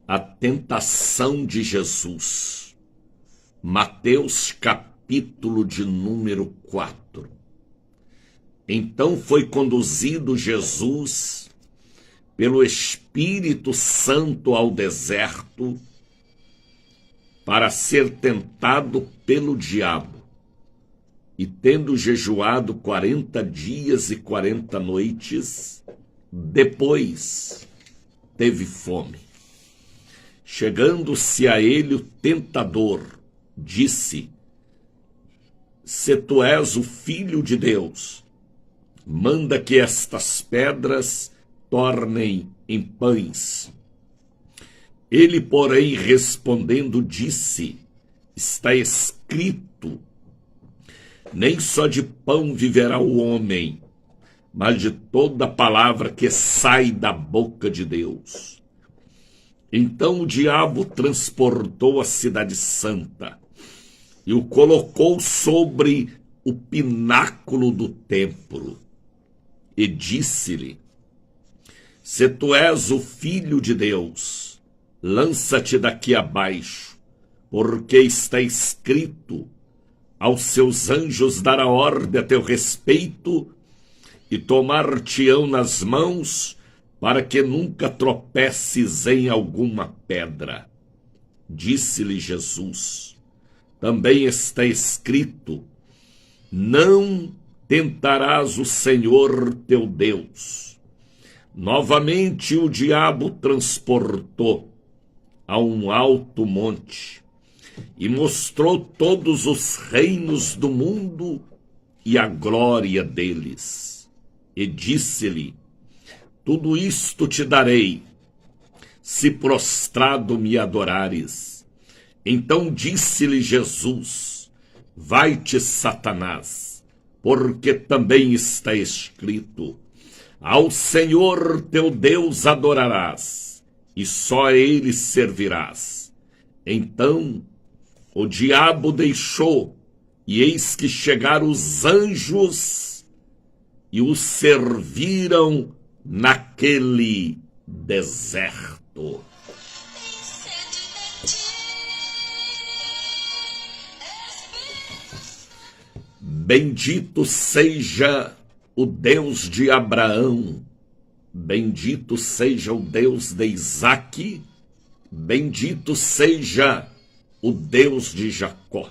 A tentação de Jesus. Mateus capítulo de número 4. Então foi conduzido Jesus pelo Espírito Santo ao deserto para ser tentado pelo diabo. E tendo jejuado 40 dias e 40 noites, depois teve fome. Chegando-se a ele o tentador, disse: Se tu és o Filho de Deus, manda que estas pedras tornem em pães. Ele, porém, respondendo, disse: Está escrito, nem só de pão viverá o homem, mas de toda palavra que sai da boca de Deus. Então o diabo transportou a cidade santa e o colocou sobre o pináculo do templo e disse-lhe: Se tu és o Filho de Deus, lança-te daqui abaixo, porque está escrito: aos seus anjos dará ordem a teu respeito e tomar-te-ão nas mãos, para que nunca tropeces em alguma pedra. Disse-lhe Jesus: Também está escrito: Não tentarás o Senhor teu Deus. Novamente o diabo transportou a um alto monte e mostrou todos os reinos do mundo e a glória deles. E disse-lhe: Tudo isto te darei, se prostrado me adorares. Então disse-lhe Jesus: Vai-te, Satanás, porque também está escrito: Ao Senhor teu Deus adorarás, e só a ele servirás. Então o diabo deixou, e eis que chegaram os anjos e o serviram naquele deserto. Bendito seja o Deus de Abraão, bendito seja o Deus de Isaque, bendito seja o Deus de Jacó.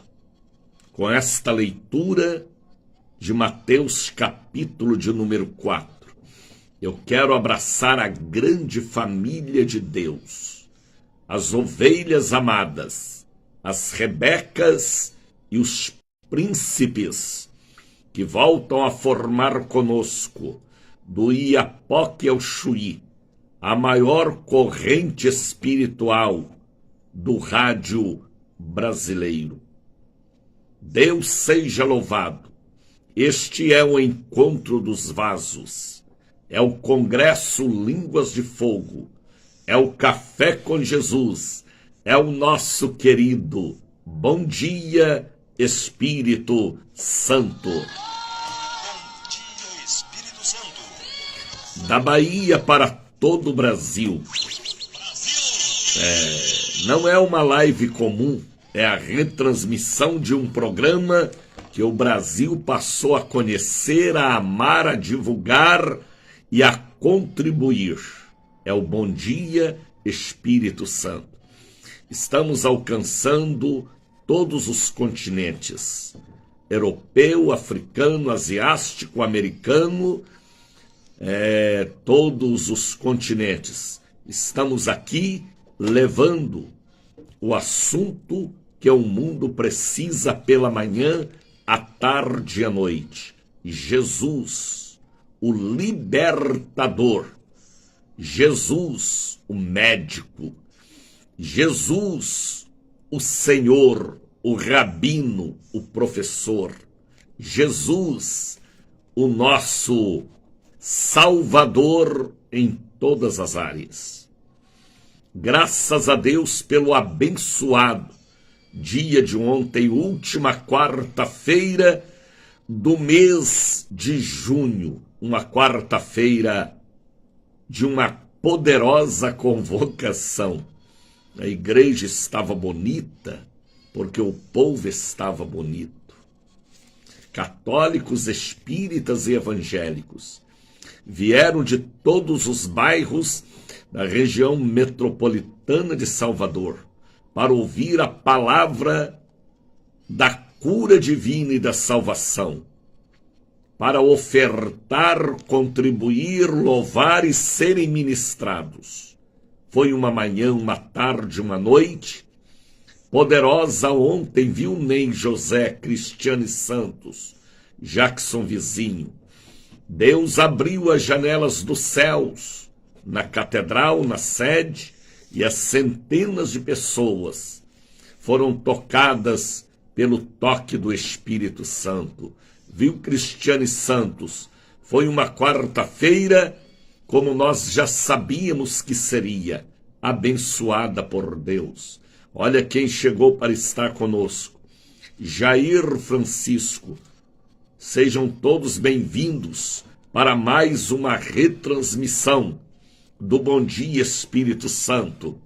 Com esta leitura de Mateus capítulo de número 4, eu quero abraçar a grande família de Deus, as ovelhas amadas, as Rebecas e os príncipes que voltam a formar conosco, do Iapoque ao Chuí, a maior corrente espiritual do rádio brasileiro. Deus seja louvado. Este é o encontro dos vasos. É o Congresso Línguas de Fogo, é o Café com Jesus, é o nosso querido Bom Dia, Espírito Santo. Bom dia, Espírito Santo. Da Bahia para todo o Brasil. Não é uma live comum, é a retransmissão de um programa que o Brasil passou a conhecer, a amar, a divulgar e a contribuir. É o Bom Dia, Espírito Santo. Estamos alcançando todos os continentes: europeu, africano, asiático, americano, todos os continentes. Estamos aqui levando o assunto que o mundo precisa pela manhã, à tarde e à noite. Jesus, o libertador. Jesus, o médico. Jesus, o Senhor, o rabino, o professor. Jesus, o nosso Salvador em todas as áreas. Graças a Deus pelo abençoado dia de ontem, última quarta-feira do mês de junho, uma quarta-feira de uma poderosa convocação. A igreja estava bonita porque o povo estava bonito. Católicos, espíritas e evangélicos vieram de todos os bairros da região metropolitana de Salvador para ouvir a palavra da cura divina e da salvação, para ofertar, contribuir, louvar e serem ministrados. Foi uma manhã, uma tarde, uma noite poderosa ontem, viu Ney José, Cristiane Santos, Jackson Vizinho. Deus abriu as janelas dos céus, na catedral, na sede, e as centenas de pessoas foram tocadas pelo toque do Espírito Santo. Viu, Cristiane Santos? Foi uma quarta-feira, como nós já sabíamos que seria, abençoada por Deus. Olha quem chegou para estar conosco. Jair Francisco. Sejam todos bem-vindos para mais uma retransmissão do Bom Dia Espírito Santo.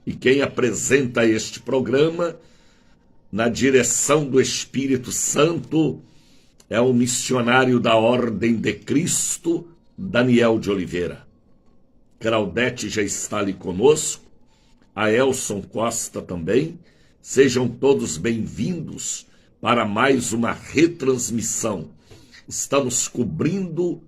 E quem apresenta este programa, na direção do Espírito Santo, é o missionário da Ordem de Cristo, Daniel de Oliveira. Claudete já está ali conosco, a Elson Costa também. Sejam todos bem-vindos para mais uma retransmissão. Estamos cobrindo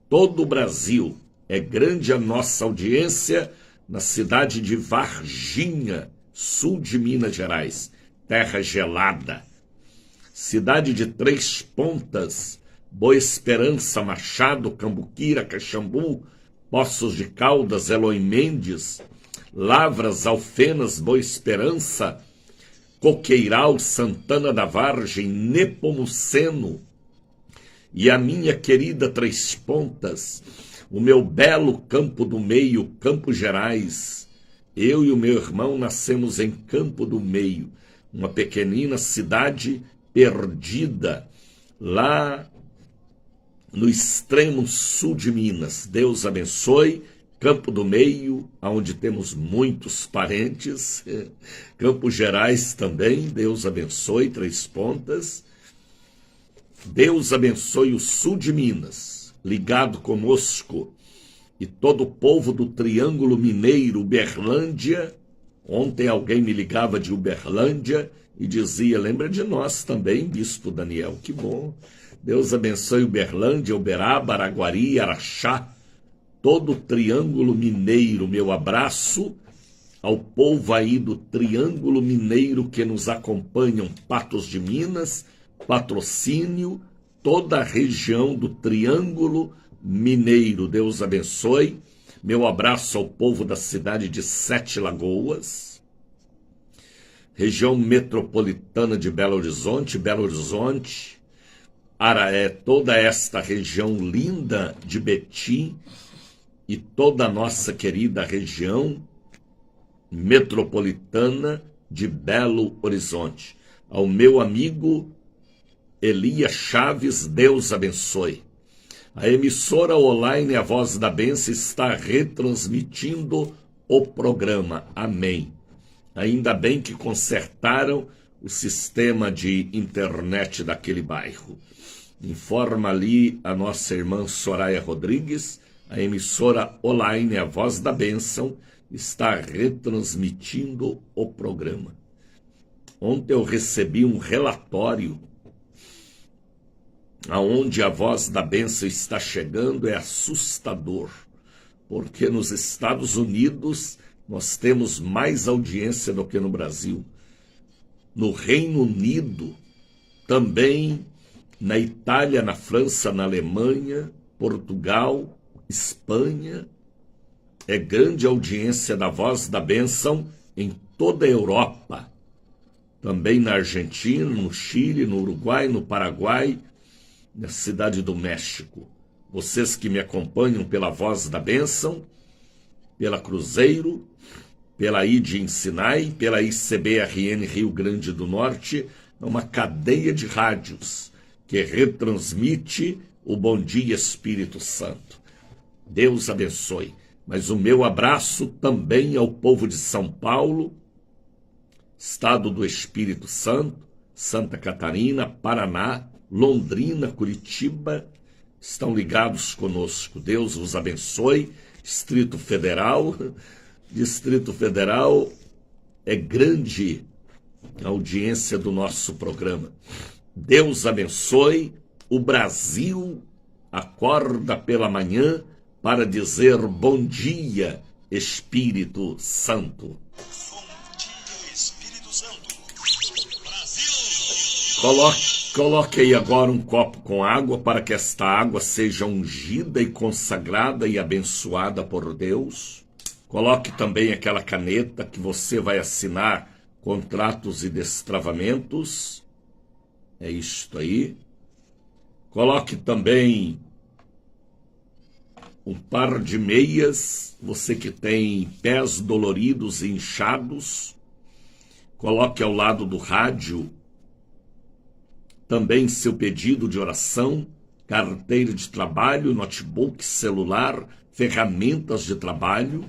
todo o Brasil. É grande a nossa audiência na cidade de Varginha, sul de Minas Gerais, terra gelada. Cidade de Três Pontas, Boa Esperança, Machado, Cambuquira, Caxambu, Poços de Caldas, Eloy Mendes, Lavras, Alfenas, Boa Esperança, Coqueiral, Santana da Vargem, Nepomuceno e a minha querida Três Pontas, o meu belo Campo do Meio, Campos Gerais. Eu e o meu irmão nascemos em Campo do Meio, uma pequenina cidade perdida lá no extremo sul de Minas. Deus abençoe. Campo do Meio, onde temos muitos parentes. Campos Gerais também, Deus abençoe. Três Pontas. Deus abençoe o sul de Minas, ligado conosco. E todo o povo do Triângulo Mineiro, Uberlândia. Ontem alguém me ligava de Uberlândia e dizia, lembra de nós também, Bispo Daniel. Que bom. Deus abençoe Uberlândia, Uberaba, Araguari, Araxá. Todo o Triângulo Mineiro, meu abraço ao povo aí do Triângulo Mineiro que nos acompanham, Patos de Minas, Patrocínio, toda a região do Triângulo Mineiro. Deus abençoe. Meu abraço ao povo da cidade de Sete Lagoas, região metropolitana de Belo Horizonte, toda esta região linda de Betim, e toda a nossa querida região metropolitana de Belo Horizonte. Ao meu amigo Elias Chaves, Deus abençoe. A emissora online A Voz da Bênção está retransmitindo o programa. Amém. Ainda bem que consertaram o sistema de internet daquele bairro. Informa ali a nossa irmã Soraya Rodrigues. A emissora online A Voz da Bênção está retransmitindo o programa. Ontem eu recebi um relatório aonde a Voz da Bênção está chegando. É assustador, porque nos Estados Unidos nós temos mais audiência do que no Brasil. No Reino Unido, também na Itália, na França, na Alemanha, Portugal, Espanha. É grande a audiência da Voz da Bênção em toda a Europa. Também na Argentina, no Chile, no Uruguai, no Paraguai, na Cidade do México. Vocês que me acompanham pela Voz da Bênção, pela Cruzeiro, pela ID em Sinai, pela ICBRN Rio Grande do Norte, é uma cadeia de rádios que retransmite o Bom Dia Espírito Santo. Deus abençoe. Mas o meu abraço também ao povo de São Paulo, Estado do Espírito Santo, Santa Catarina, Paraná, Londrina, Curitiba, estão ligados conosco. Deus os abençoe. Distrito Federal é grande a audiência do nosso programa. Deus abençoe. O Brasil acorda pela manhã para dizer bom dia, Espírito Santo. Bom dia, Espírito Santo. Brasil! Coloque aí agora um copo com água para que esta água seja ungida e consagrada e abençoada por Deus. Coloque também aquela caneta que você vai assinar contratos e destravamentos. É isto aí. Coloque também um par de meias, você que tem pés doloridos e inchados. Coloque ao lado do rádio também seu pedido de oração, carteira de trabalho, notebook, celular, ferramentas de trabalho.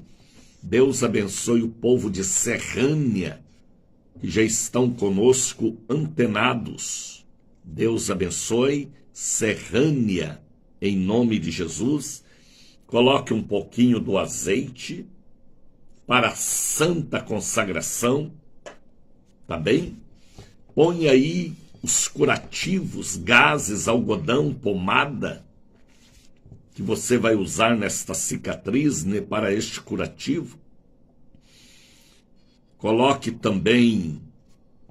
Deus abençoe o povo de Serrânia, que já estão conosco antenados. Deus abençoe Serrânia, em nome de Jesus. Coloque um pouquinho do azeite para a santa consagração, tá bem? Põe aí os curativos, gases, algodão, pomada, que você vai usar nesta cicatriz, né, para este curativo. Coloque também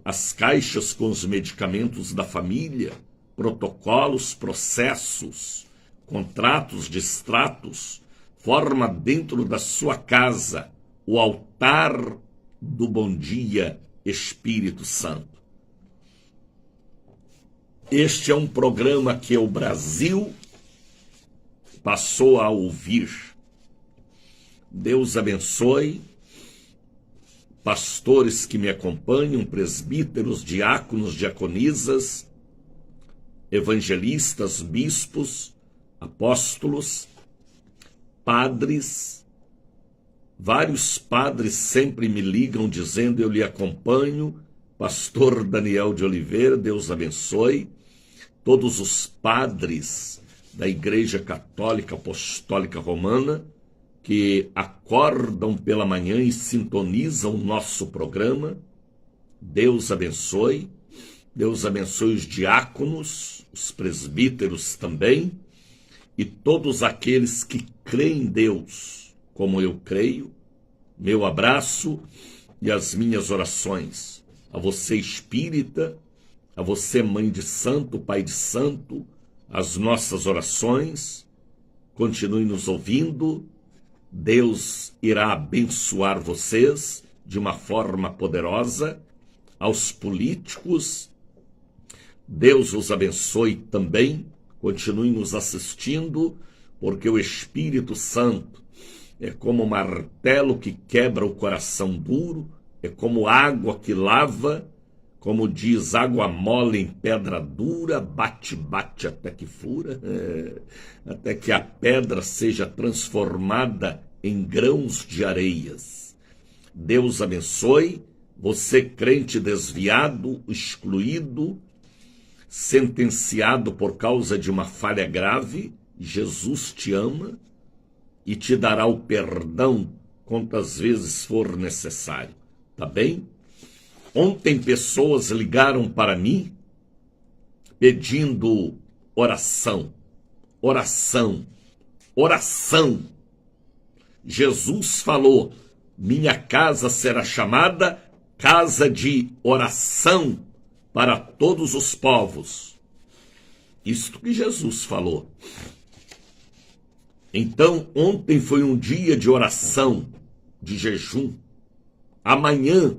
as caixas com os medicamentos da família, protocolos, processos, contratos de extratos. Forma dentro da sua casa o altar do Bom Dia Espírito Santo. Este é um programa que o Brasil passou a ouvir. Deus abençoe. Pastores que me acompanham, presbíteros, diáconos, diaconisas, evangelistas, bispos, apóstolos, padres. Vários padres sempre me ligam dizendo: eu lhe acompanho. Pastor Daniel de Oliveira, Deus abençoe. Todos os padres da Igreja Católica Apostólica Romana que acordam pela manhã e sintonizam o nosso programa. Deus abençoe. Deus abençoe os diáconos, os presbíteros também, e todos aqueles que creem em Deus, como eu creio. Meu abraço e as minhas orações a você espírita, a você mãe de santo, pai de santo, as nossas orações. Continue nos ouvindo. Deus irá abençoar vocês de uma forma poderosa. Aos políticos, Deus os abençoe também. Continue nos assistindo, porque o Espírito Santo é como martelo que quebra o coração duro, é como água que lava, como diz, água mole em pedra dura, bate, bate até que fura, até que a pedra seja transformada em grãos de areias. Deus abençoe. Você, crente desviado, excluído, sentenciado por causa de uma falha grave, Jesus te ama e te dará o perdão quantas vezes for necessário. Tá bem? Ontem pessoas ligaram para mim pedindo oração, oração, oração. Jesus falou: minha casa será chamada casa de oração para todos os povos. Isto que Jesus falou. Então, ontem foi um dia de oração, de jejum. Amanhã,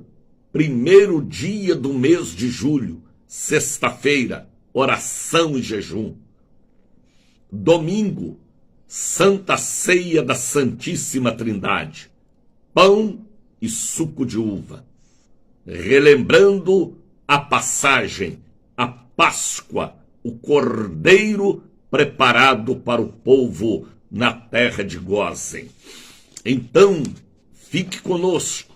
primeiro dia do mês de julho, sexta-feira, oração e jejum. Domingo, Santa Ceia da Santíssima Trindade, pão e suco de uva, relembrando a passagem, a Páscoa o cordeiro preparado para o povo na terra de Gósen. Então, fique conosco.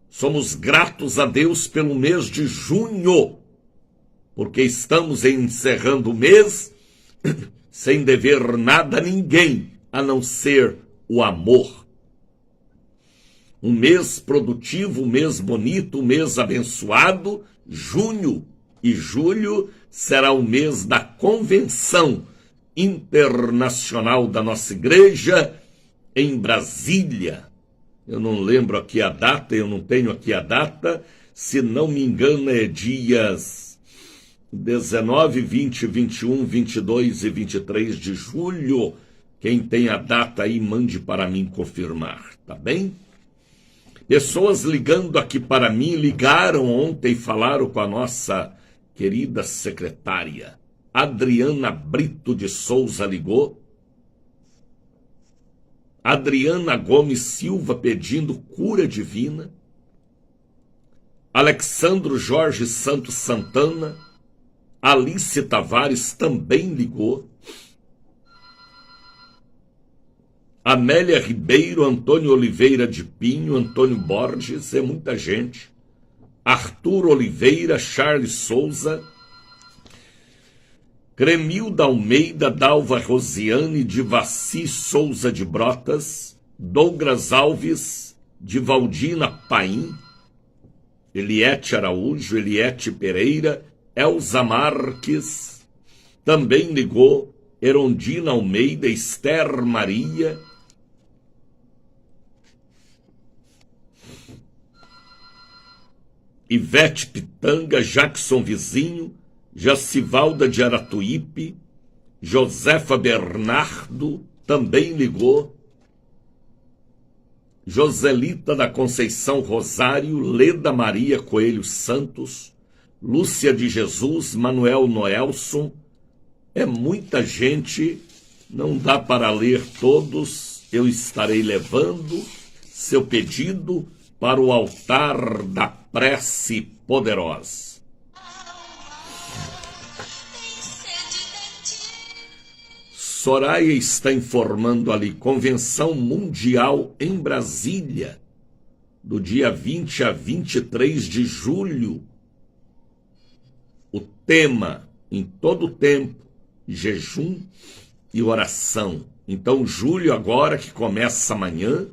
Somos gratos a Deus pelo mês de junho, porque estamos encerrando o mês sem dever nada a ninguém, a não ser o amor. Um mês produtivo, um mês bonito, um mês abençoado. Junho e julho será o mês da convenção internacional da nossa igreja em Brasília. Eu não lembro aqui a data, eu não tenho aqui a data, se não me engano é dias 19, 20, 21, 22 e 23 de julho. Quem tem a data aí, mande para mim confirmar, tá bem? Pessoas ligando aqui para mim, ligaram ontem e falaram com a nossa querida secretária. Adriana Brito de Souza ligou. Adriana Gomes Silva pedindo cura divina. Alexandro Jorge Santos Santana. Alice Tavares também ligou. Amélia Ribeiro, Antônio Oliveira de Pinho, Antônio Borges, é muita gente. Arthur Oliveira, Charles Souza, Cremilda Almeida, Dalva Rosiane, Divaci Souza de Brotas, Douglas Alves, Divaldina Paim, Eliete Araújo, Eliete Pereira, Elza Marques, também ligou, Erondina Almeida, Esther Maria, Ivete Pitanga, Jackson Vizinho, Jacivalda de Aratuípe, Josefa Bernardo, também ligou, Joselita da Conceição Rosário, Leda Maria Coelho Santos, Lúcia de Jesus, Manuel Noelson, é muita gente, não dá para ler todos, eu estarei levando seu pedido para o altar da prece poderosa. Soraya está informando ali, Convenção Mundial em Brasília, do dia 20 a 23 de julho. O tema, em todo o tempo, jejum e oração. Então, julho agora, que começa amanhã,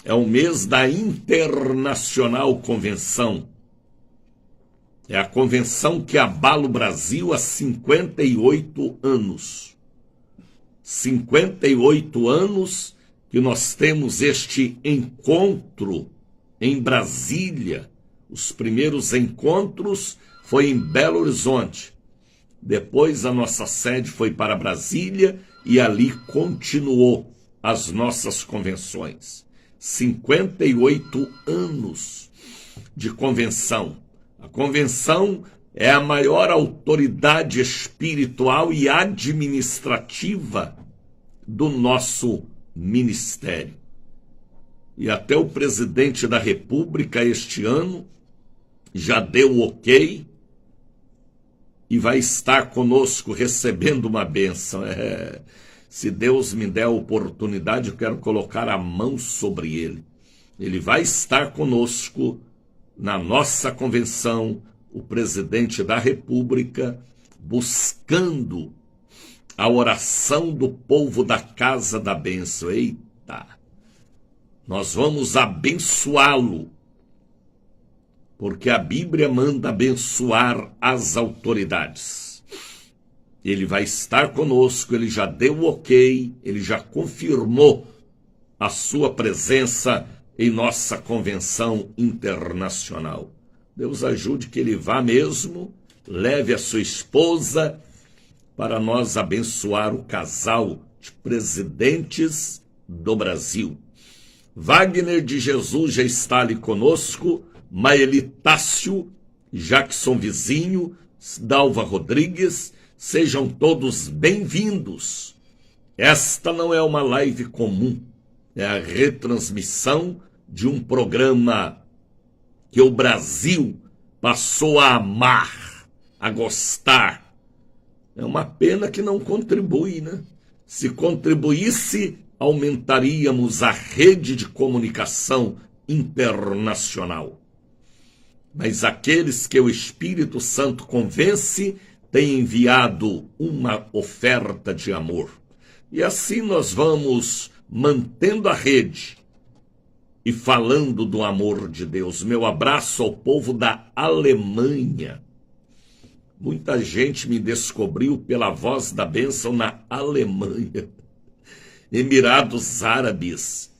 é o mês da Internacional Convenção. É a convenção que abala o Brasil há 58 anos. 58 anos que nós temos este encontro em Brasília. Os primeiros encontros foi em Belo Horizonte. Depois a nossa sede foi para Brasília e ali continuou as nossas convenções. 58 anos de convenção. A convenção é a maior autoridade espiritual e administrativa do nosso ministério. E até o presidente da República este ano já deu o ok e vai estar conosco recebendo uma bênção. Se Deus me der a oportunidade, eu quero colocar a mão sobre ele. Ele vai estar conosco na nossa convenção, o presidente da República, buscando a oração do povo da Casa da Bênção. Eita! Nós vamos abençoá-lo, porque a Bíblia manda abençoar as autoridades. Ele vai estar conosco, ele já deu o ok, ele já confirmou a sua presença em nossa convenção internacional. Deus ajude que ele vá mesmo, leve a sua esposa para nós abençoar o casal de presidentes do Brasil. Wagner de Jesus já está ali conosco, Maeli Tássio, Jackson Vizinho, Dalva Rodrigues, sejam todos bem-vindos. Esta não é uma live comum, é a retransmissão de um programa que o Brasil passou a amar, a gostar. É uma pena que não contribui, né? Se contribuísse, aumentaríamos a rede de comunicação internacional. Mas aqueles que o Espírito Santo convence têm enviado uma oferta de amor. E assim nós vamos mantendo a rede e falando do amor de Deus. Meu abraço ao povo da Alemanha. Muita gente me descobriu pela Voz da Bênção na Alemanha. Emirados Árabes.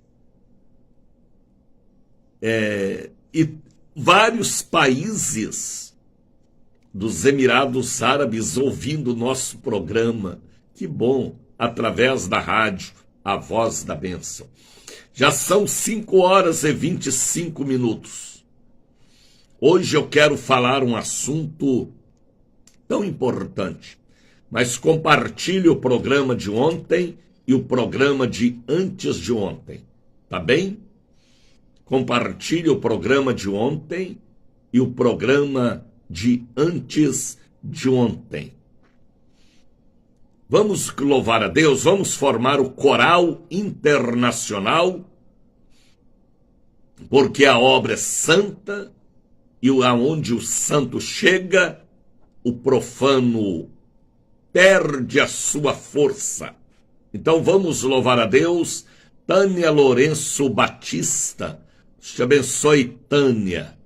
E vários países dos Emirados Árabes ouvindo o nosso programa. Que bom, através da rádio, a Voz da Bênção. Já são 5h25. Hoje eu quero falar um assunto tão importante, mas compartilhe o programa de ontem e o programa de antes de ontem, tá bem? Compartilhe o programa de ontem e o programa de antes de ontem. Vamos louvar a Deus, vamos formar o coral internacional, porque a obra é santa e aonde o santo chega, o profano perde a sua força. Então vamos louvar a Deus. Tânia Lourenço Batista, te abençoe, Tânia.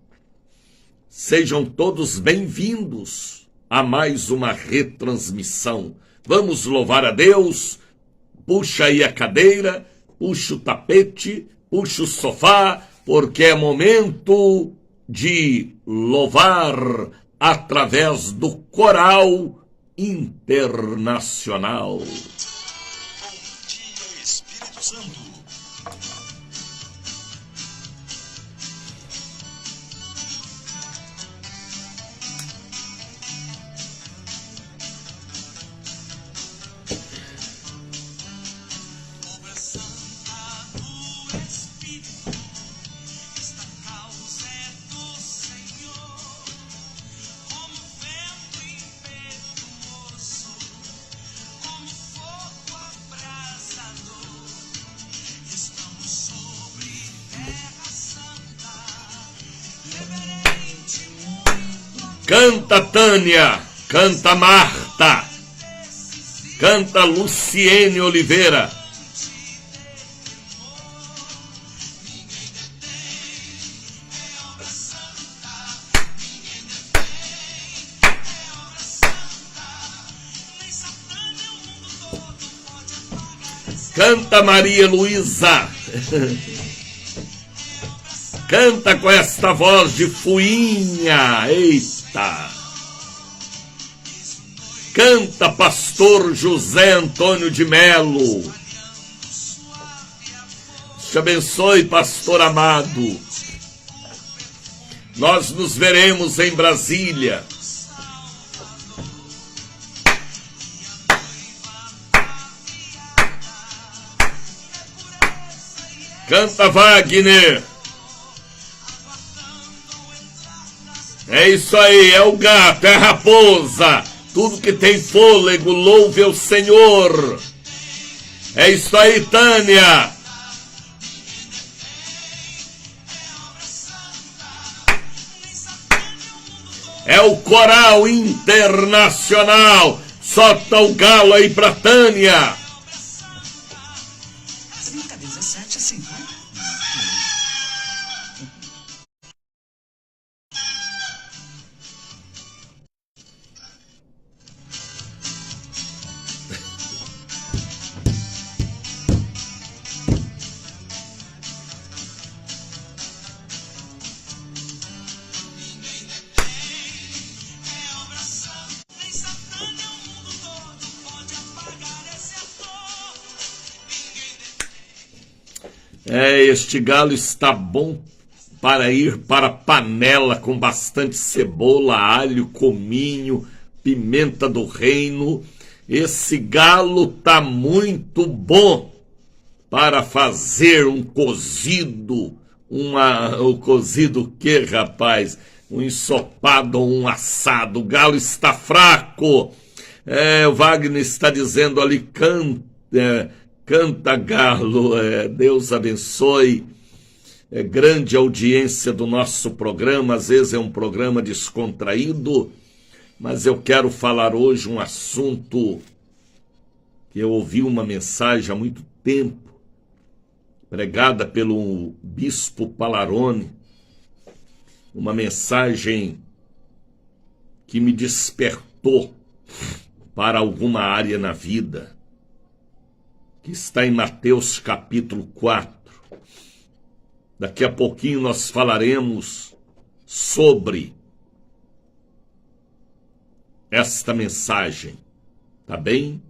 Sejam todos bem-vindos a mais uma retransmissão. Vamos louvar a Deus. Puxa aí a cadeira, puxa o tapete, puxa o sofá, porque é momento de louvar através do coral internacional. Bom dia, Espírito Santo. Obra santa do Espírito, esta causa é do Senhor. Como vento impetuoso, como fogo abrasador, estamos sobre terra santa, reverente muito. Canta, Tânia, canta, Marta, canta, Luciene Oliveira. Canta, Maria Luísa. Canta com esta voz de fuinha. Eita. Canta, pastor José Antônio de Melo. Te abençoe, pastor amado. Nós nos veremos em Brasília. Canta, Wagner. É isso aí, é o gato, é a raposa. Tudo que tem fôlego, louve ao Senhor. É isso aí, Tânia. É o coral internacional. Solta o galo aí pra Tânia. 17h50. Este galo está bom para ir para a panela com bastante cebola, alho, cominho, pimenta do reino. Esse galo tá muito bom para fazer um cozido. O cozido o quê, rapaz? Um ensopado ou um assado. O galo está fraco. O Wagner está dizendo ali, canta galo, Deus abençoe. É grande audiência do nosso programa, às vezes é um programa descontraído, mas eu quero falar hoje um assunto que eu ouvi uma mensagem há muito tempo, pregada pelo bispo Palarone, uma mensagem que me despertou para alguma área na vida, que está em Mateus capítulo 4. Daqui a pouquinho nós falaremos sobre esta mensagem, tá bem?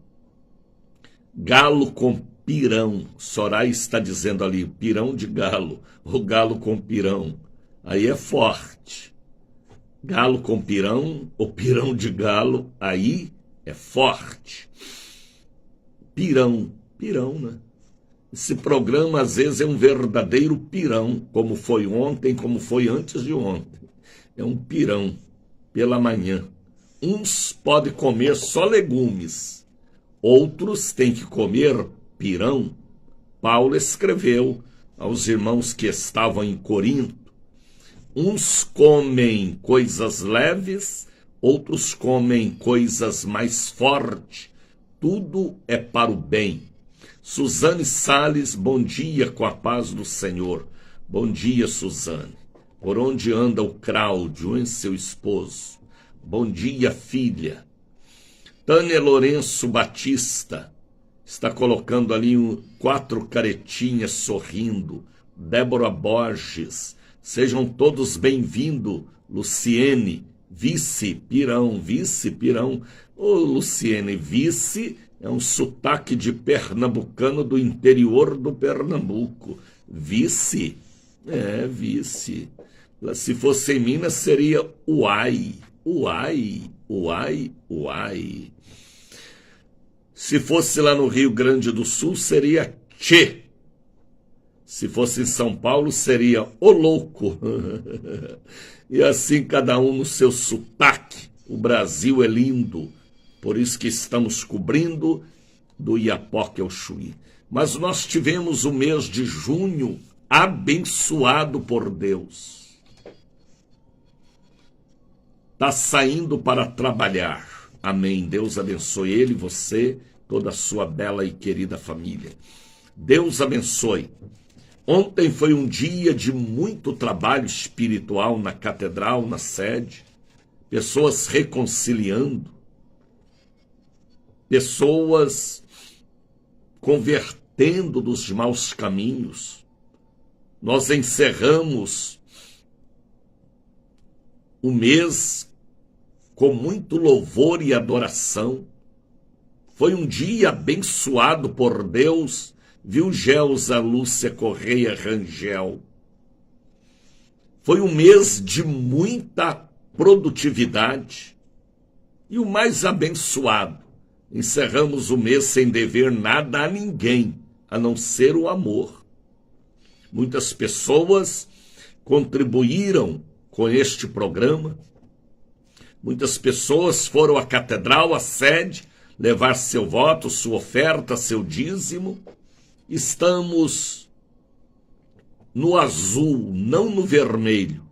Galo com pirão. Soraya está dizendo ali, pirão de galo, o galo com pirão. Aí é forte. Galo com pirão, ou pirão de galo, aí é forte. Pirão, né? Esse programa, às vezes, é um verdadeiro pirão, como foi ontem, como foi antes de ontem. É um pirão pela manhã. Uns podem comer só legumes, outros têm que comer pirão. Paulo escreveu aos irmãos que estavam em Corinto. Uns comem coisas leves, outros comem coisas mais fortes. Tudo é para o bem. Suzane Salles, bom dia com a paz do Senhor. Bom dia, Suzane. Por onde anda o Cláudio, hein, seu esposo? Bom dia, filha. Tânia Lourenço Batista está colocando ali 4 caretinhas sorrindo. Débora Borges, sejam todos bem-vindos. Luciene, vice-pirão. Ô, Luciene, vice é um sotaque de pernambucano do interior do Pernambuco. Vice? Vice. Se fosse em Minas, seria uai. Se fosse lá no Rio Grande do Sul, seria tchê. Se fosse em São Paulo, seria o louco. E assim, cada um no seu sotaque. O Brasil é lindo. Por isso que estamos cobrindo do Iapoque ao Chuí. Mas nós tivemos o mês de junho abençoado por Deus. Está saindo para trabalhar. Amém. Deus abençoe ele, você, toda a sua bela e querida família. Deus abençoe. Ontem foi um dia de muito trabalho espiritual na catedral, na sede. Pessoas reconciliando. Pessoas convertendo dos maus caminhos. Nós encerramos o mês com muito louvor e adoração. Foi um dia abençoado por Deus, viu, Gelsa Lúcia Correia Rangel? Foi um mês de muita produtividade e o mais abençoado. Encerramos o mês sem dever nada a ninguém, a não ser o amor. Muitas pessoas contribuíram com este programa. Muitas pessoas foram à catedral, à sede, levar seu voto, sua oferta, seu dízimo. Estamos no azul, não no vermelho,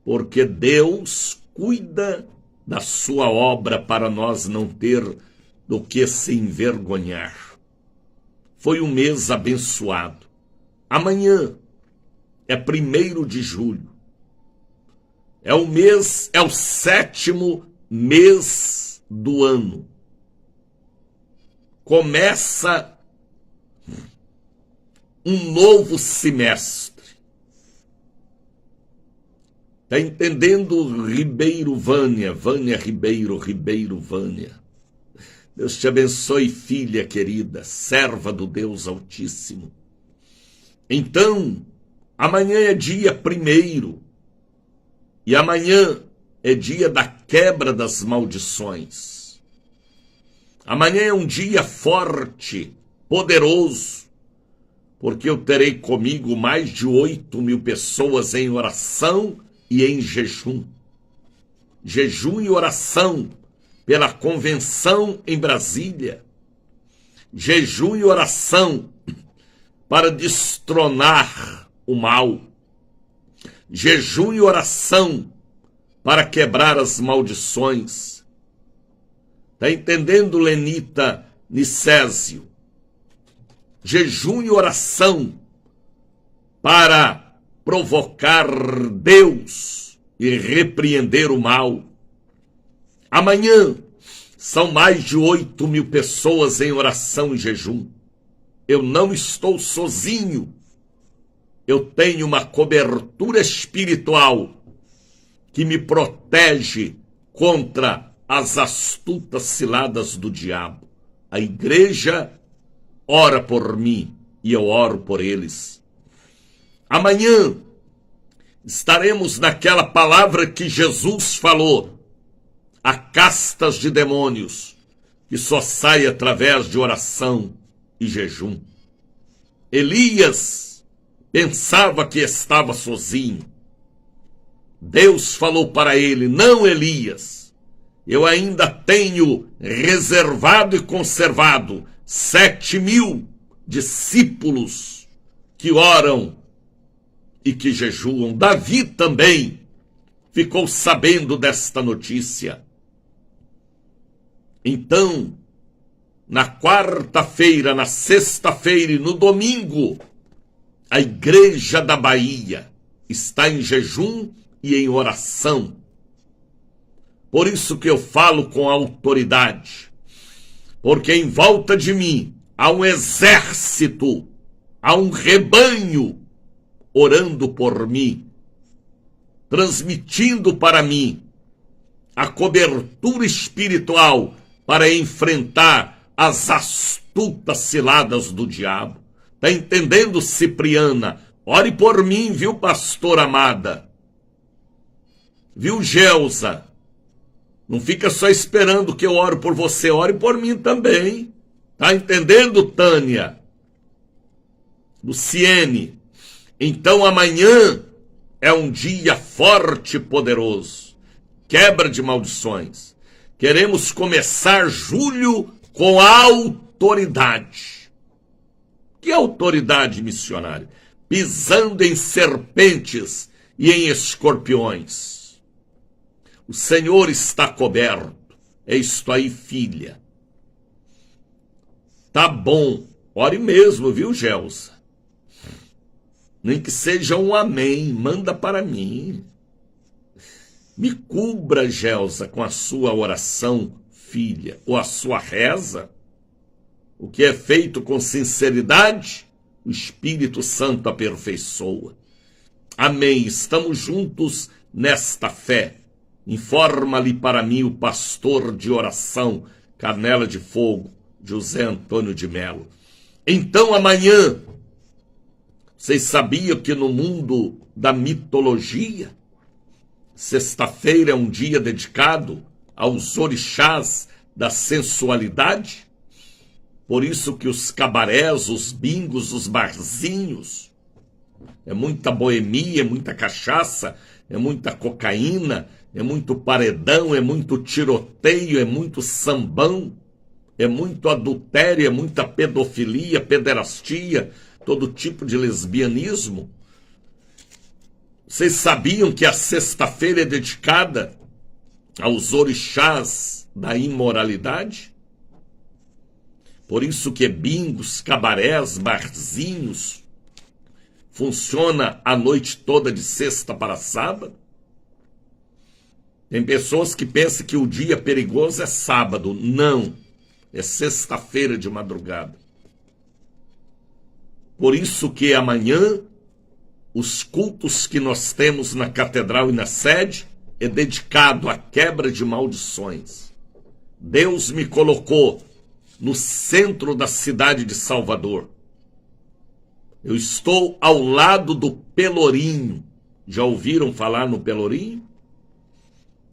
porque Deus cuida da sua obra para nós não ter do que se envergonhar. Foi um mês abençoado. Amanhã é 1º de julho. É o 7º mês do ano. Começa um novo semestre. Está entendendo, Ribeiro Vânia Ribeiro Vânia? Deus te abençoe, filha querida, serva do Deus Altíssimo. Então, amanhã é dia 1º, e amanhã é dia da quebra das maldições. Amanhã é um dia forte, poderoso, porque eu terei comigo mais de 8.000 pessoas em oração e em jejum. Jejum e oração pela convenção em Brasília. Jejum e oração para destronar o mal. Jejum e oração para quebrar as maldições. Está entendendo, Lenita Nicésio? Jejum e oração para provocar Deus e repreender o mal. Amanhã são mais de 8.000 pessoas em oração e jejum. Eu não estou sozinho. Eu tenho uma cobertura espiritual que me protege contra as astutas ciladas do diabo. A igreja ora por mim e eu oro por eles. Amanhã estaremos naquela palavra que Jesus falou, a castas de demônios, que só sai através de oração e jejum. Elias pensava que estava sozinho. Deus falou para ele: não, Elias, eu ainda tenho reservado e conservado 7.000 discípulos que oram e que jejuam. Davi também ficou sabendo desta notícia. Então, na quarta-feira, na sexta-feira e no domingo, a igreja da Bahia está em jejum e em oração. Por isso que eu falo com autoridade, porque em volta de mim há um exército, há um rebanho orando por mim, transmitindo para mim a cobertura espiritual para enfrentar as astutas ciladas do diabo. Está entendendo, Cipriana? Ore por mim, viu, pastor amada? Viu, Gelsa? Não fica só esperando que eu ore por você, ore por mim também. Está entendendo, Tânia? Luciene? Então amanhã é um dia forte e poderoso. Quebra de maldições. Queremos começar julho com autoridade. Que autoridade, missionário? Pisando em serpentes e em escorpiões. O Senhor está coberto. É isto aí, filha. Tá bom. Ore mesmo, viu, Gelsa? Nem que seja um amém. Manda para mim. Me cubra, Gelsa, com a sua oração, filha, ou a sua reza. O que é feito com sinceridade, o Espírito Santo aperfeiçoa. Amém. Estamos juntos nesta fé. Informa-lhe para mim o pastor de oração, Canela de Fogo, José Antônio de Melo. Então amanhã, vocês sabiam que no mundo da mitologia, sexta-feira é um dia dedicado aos orixás da sensualidade? Por isso que os cabarés, os bingos, os barzinhos, é muita boemia, é muita cachaça, é muita cocaína, é muito paredão, é muito tiroteio, é muito sambão, é muito adultério, é muita pedofilia, pederastia, todo tipo de lesbianismo. Vocês sabiam que a sexta-feira é dedicada aos orixás da imoralidade? Por isso que bingos, cabarés, barzinhos funciona a noite toda de sexta para sábado. Tem pessoas que pensam que o dia perigoso é sábado. Não, é sexta-feira de madrugada. Por isso que amanhã os cultos que nós temos na catedral e na sede é dedicado à quebra de maldições. Deus me colocou no centro da cidade de Salvador. Eu estou ao lado do Pelourinho. Já ouviram falar no Pelourinho?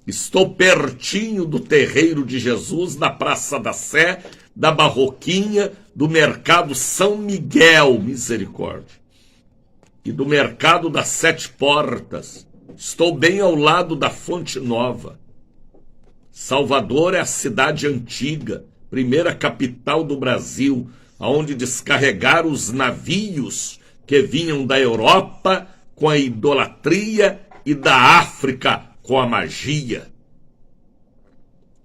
Estou pertinho do terreiro de Jesus, da Praça da Sé, da Barroquinha, do Mercado São Miguel, misericórdia, e do Mercado das Sete Portas. Estou bem ao lado da Fonte Nova. Salvador é a cidade antiga, primeira capital do Brasil, onde descarregaram os navios que vinham da Europa com a idolatria e da África com a magia.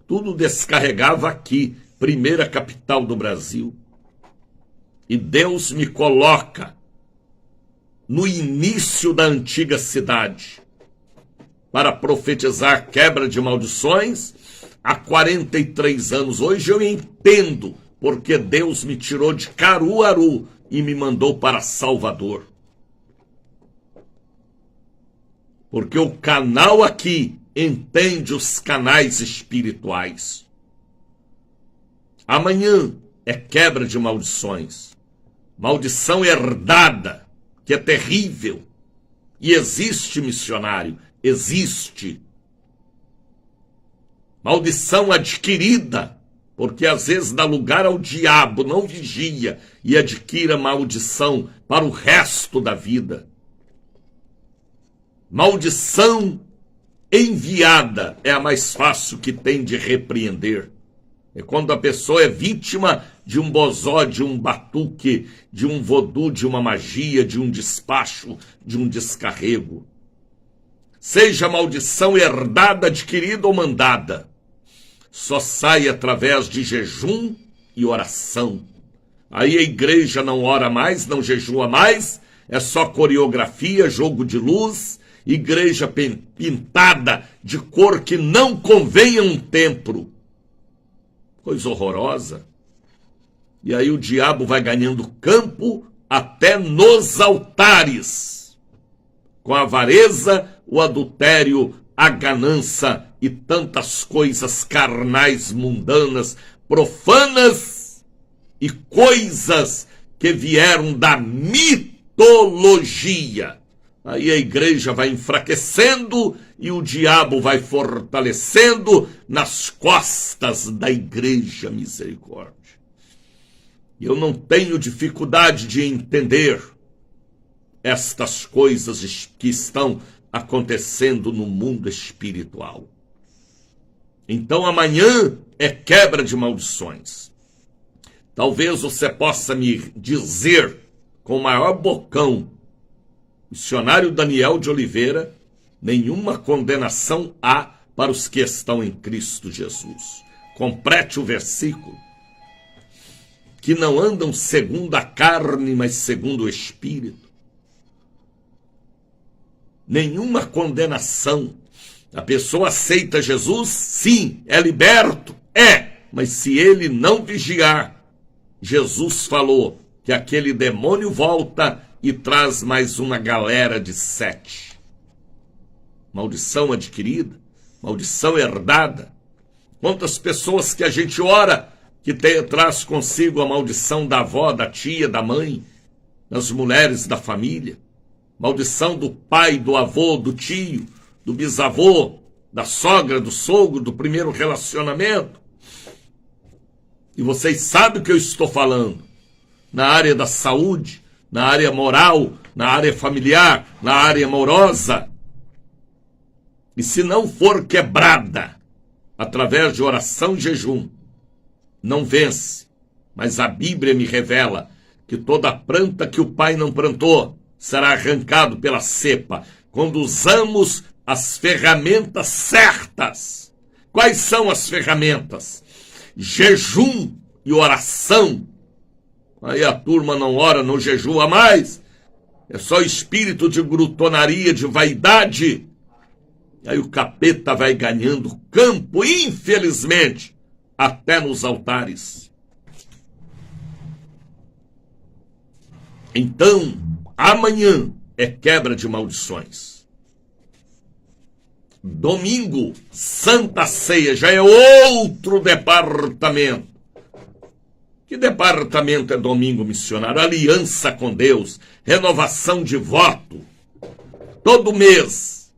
Tudo descarregava aqui, primeira capital do Brasil. E Deus me coloca no início da antiga cidade para profetizar quebra de maldições há 43 anos. Hoje eu entendo porque Deus me tirou de Caruaru e me mandou para Salvador. Porque o canal aqui entende os canais espirituais. Amanhã é quebra de maldições. Maldição herdada, que é terrível. E existe, missionário, existe. Maldição adquirida, porque às vezes dá lugar ao diabo, não vigia e adquire a maldição para o resto da vida. Maldição enviada é a mais fácil que tem de repreender. É quando a pessoa é vítima de um bozó, de um batuque, de um vodú, de uma magia, de um despacho, de um descarrego. Seja maldição herdada, adquirida ou mandada, só sai através de jejum e oração. Aí a igreja não ora mais, não jejua mais, é só coreografia, jogo de luz, igreja pintada de cor que não convém a um templo. Coisa horrorosa. E aí o diabo vai ganhando campo até nos altares. Com a avareza, o adultério, a ganância e tantas coisas carnais, mundanas, profanas e coisas que vieram da mitologia. Aí a igreja vai enfraquecendo e o diabo vai fortalecendo nas costas da igreja, misericórdia. Eu não tenho dificuldade de entender estas coisas que estão acontecendo no mundo espiritual. Então amanhã é quebra de maldições. Talvez você possa me dizer com o maior bocão, missionário Daniel de Oliveira, nenhuma condenação há para os que estão em Cristo Jesus. Complete o versículo. Que não andam segundo a carne, mas segundo o Espírito. Nenhuma condenação. A pessoa aceita Jesus, sim, é liberto, mas se ele não vigiar, Jesus falou que aquele demônio volta e traz mais uma galera de 7. Maldição adquirida, maldição herdada. Quantas pessoas que a gente ora que traz consigo a maldição da avó, da tia, da mãe, das mulheres da família, maldição do pai, do avô, do tio, do bisavô, da sogra, do sogro, do primeiro relacionamento. E vocês sabem o que eu estou falando. Na área da saúde, na área moral, na área familiar, na área amorosa. E se não for quebrada através de oração e jejum, não vence. Mas a Bíblia me revela que toda planta que o pai não plantou será arrancado pela cepa, quando usamos as ferramentas certas. Quais são as ferramentas? Jejum e oração. Aí a turma não ora, não jejua mais. É só espírito de glutonaria, de vaidade. Aí o capeta vai ganhando campo, infelizmente, até nos altares. Então, amanhã é quebra de maldições. Domingo, Santa Ceia, já é outro departamento. Que departamento é domingo, missionário? Aliança com Deus, renovação de voto. Todo mês.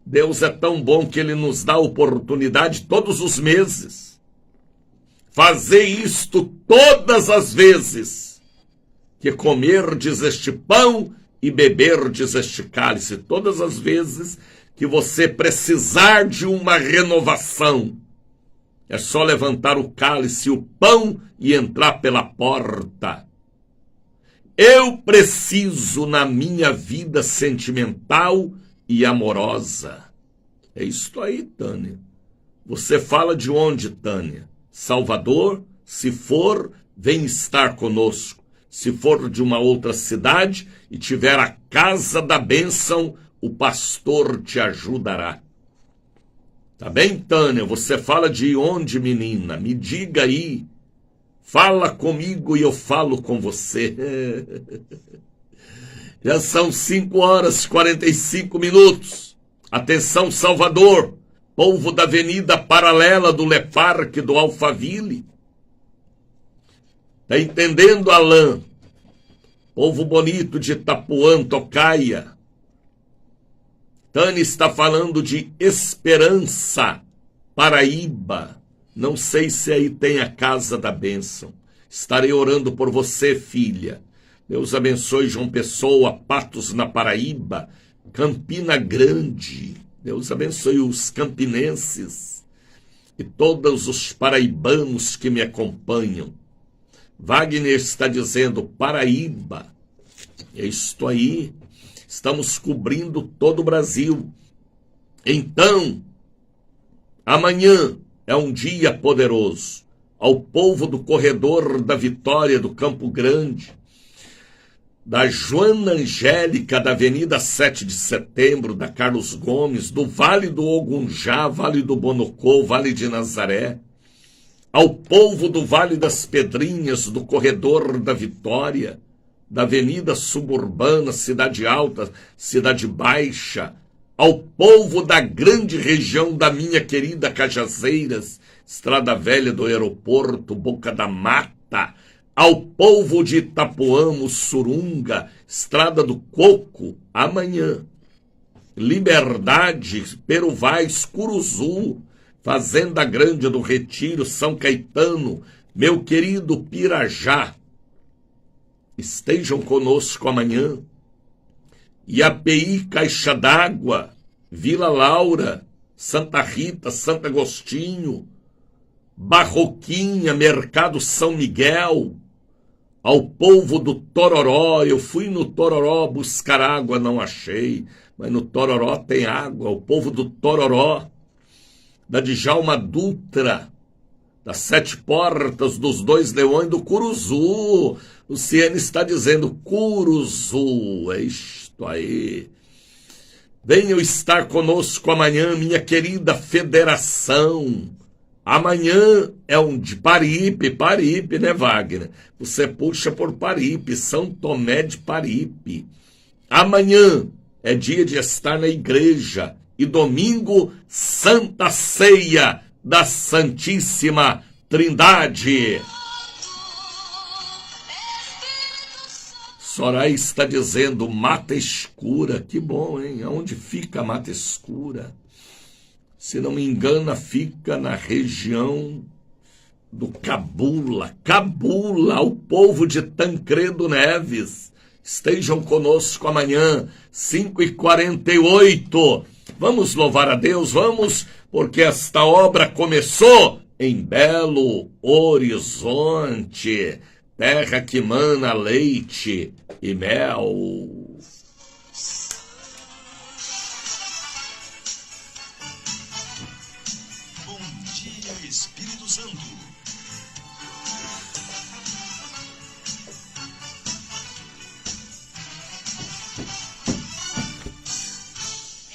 Deus é tão bom que Ele nos dá oportunidade todos os meses. Fazer isto todas as vezes que comerdes este pão e beberdes este cálice. Todas as vezes que você precisar de uma renovação, É só levantar o cálice, o pão e entrar pela porta. Eu preciso na minha vida sentimental e amorosa. É isso aí, Tânia. Você fala de onde, Tânia? Salvador? Se for, vem estar conosco. Se for de uma outra cidade e tiver a casa da bênção, o pastor te ajudará. Tá bem, Tânia? Você fala de onde, menina? Me diga aí. Fala comigo e eu falo com você. Já são 5h45. Atenção, Salvador, povo da Avenida Paralela do Le Parque do Alphaville. Tá entendendo, Alain? Povo bonito de Itapuã, Tocaia. Tânia está falando de Esperança, Paraíba. Não sei se aí tem a casa da bênção. Estarei orando por você, filha. Deus abençoe João Pessoa, Patos na Paraíba, Campina Grande. Deus abençoe os campinenses e todos os paraibanos que me acompanham. Wagner está dizendo Paraíba. É isto aí. Estamos cobrindo todo o Brasil. Então, amanhã é um dia poderoso. Ao povo do Corredor da Vitória do Campo Grande, da Joana Angélica, da Avenida 7 de Setembro, da Carlos Gomes, do Vale do Ogunjá, Vale do Bonocô, Vale de Nazaré, ao povo do Vale das Pedrinhas, do Corredor da Vitória, da Avenida Suburbana, Cidade Alta, Cidade Baixa, ao povo da grande região da minha querida Cajazeiras, Estrada Velha do Aeroporto, Boca da Mata, ao povo de Itapuã, Mussurunga, Estrada do Coco, amanhã. Liberdade, Peruvais, Curuzu, Fazenda Grande do Retiro, São Caetano, meu querido Pirajá. Estejam conosco amanhã. IAPI, Caixa d'Água, Vila Laura, Santa Rita, Santo Agostinho, Barroquinha, Mercado São Miguel, ao povo do Tororó. Eu fui no Tororó buscar água, não achei, mas no Tororó tem água. O povo do Tororó, da Djalma Dutra, das Sete Portas, dos Dois Leões, do Curuzu. Luciane está dizendo Curuzu, é isto aí. Venham estar conosco amanhã, minha querida federação. Amanhã é um de Paripe, né, Wagner? Você puxa por Paripe, São Tomé de Paripe. Amanhã é dia de estar na igreja. E domingo, Santa Ceia da Santíssima Trindade. Soraya está dizendo Mata Escura. Que bom, hein? Onde fica a Mata Escura? Se não me engano, fica na região do Cabula. Cabula, o povo de Tancredo Neves. Estejam conosco amanhã, 5h48. Vamos louvar a Deus, vamos, porque esta obra começou em Belo Horizonte, terra que mana leite e mel. Bom dia, Espírito Santo.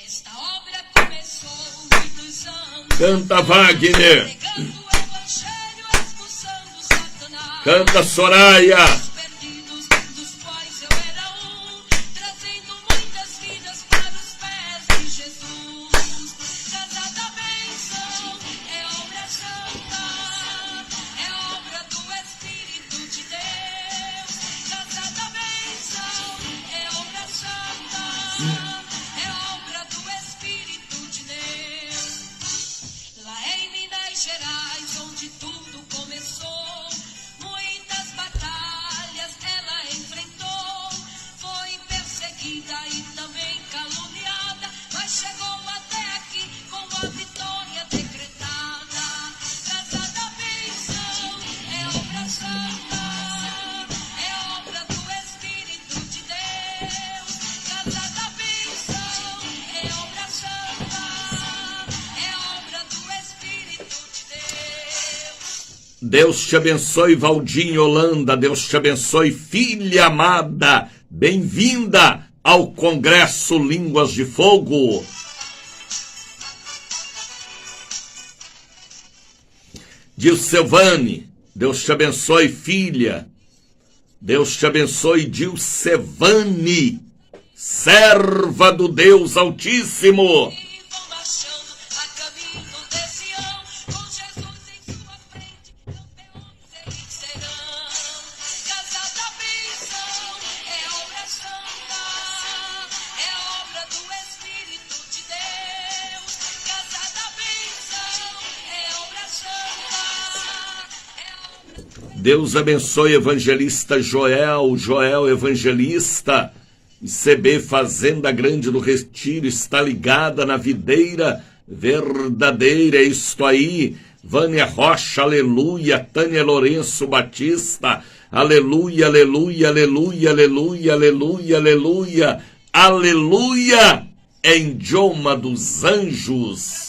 Esta obra começou muitos anos. Canta, Wagner. Pregando o evangelho, expulsando Satanás. Canta, Soraya. Os perdidos, dos quais eu era um, trazendo muitas vidas para os pés de Jesus. Casa da bênção é obra santa, é obra do Espírito de Deus. Casa da bênção é obra santa, é obra do Espírito de Deus. Lá em Minas Gerais, onde tudo começou, muitas batalhas ela enfrentou. Foi perseguida e também caluniada, mas chegou até aqui com a vitória decretada. Casa Deus te abençoe, Valdinho Holanda. Deus te abençoe, filha amada. Bem-vinda ao Congresso Línguas de Fogo. Dilcevane, Deus te abençoe, filha. Deus te abençoe, Dilcevane, serva do Deus Altíssimo. Deus abençoe, evangelista Joel evangelista, ICB Fazenda Grande do Retiro, está ligada na videira verdadeira, é isto aí. Vânia Rocha, aleluia. Tânia Lourenço Batista, aleluia, aleluia, aleluia, aleluia, aleluia, aleluia, aleluia, em idioma dos anjos.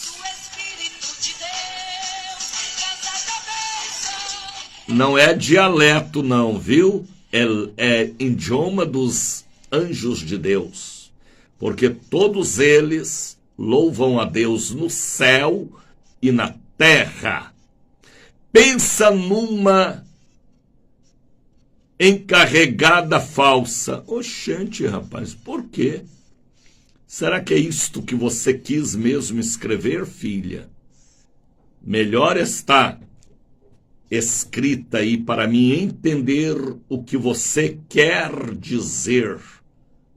Não é dialeto não, viu? É idioma dos anjos de Deus. Porque todos eles louvam a Deus no céu e na terra. Pensa numa encarregada falsa. Oxente, rapaz, por quê? Será que é isto que você quis mesmo escrever, filha? Melhor está escrita aí para mim entender o que você quer dizer.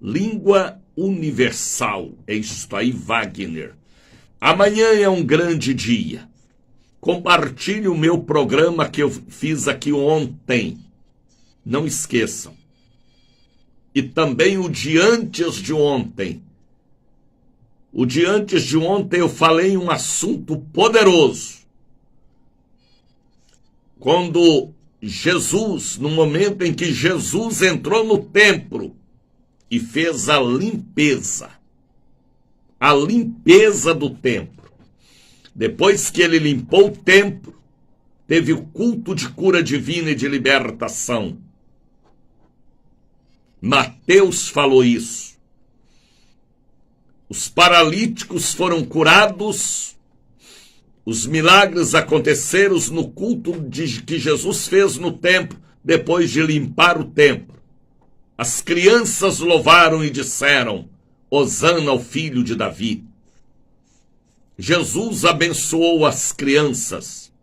Língua universal, é isto aí, Wagner. Amanhã é um grande dia. Compartilhe o meu programa que eu fiz aqui ontem. Não esqueçam. E também o de antes de ontem. O de antes de ontem eu falei um assunto poderoso. Quando Jesus, no momento em que Jesus entrou no templo e fez a limpeza do templo. Depois que ele limpou o templo, teve o culto de cura divina e de libertação. Mateus falou isso. Os paralíticos foram curados. Os milagres aconteceram no culto que Jesus fez no templo, depois de limpar o templo. As crianças louvaram e disseram, Hosana ao filho de Davi. Jesus abençoou as crianças.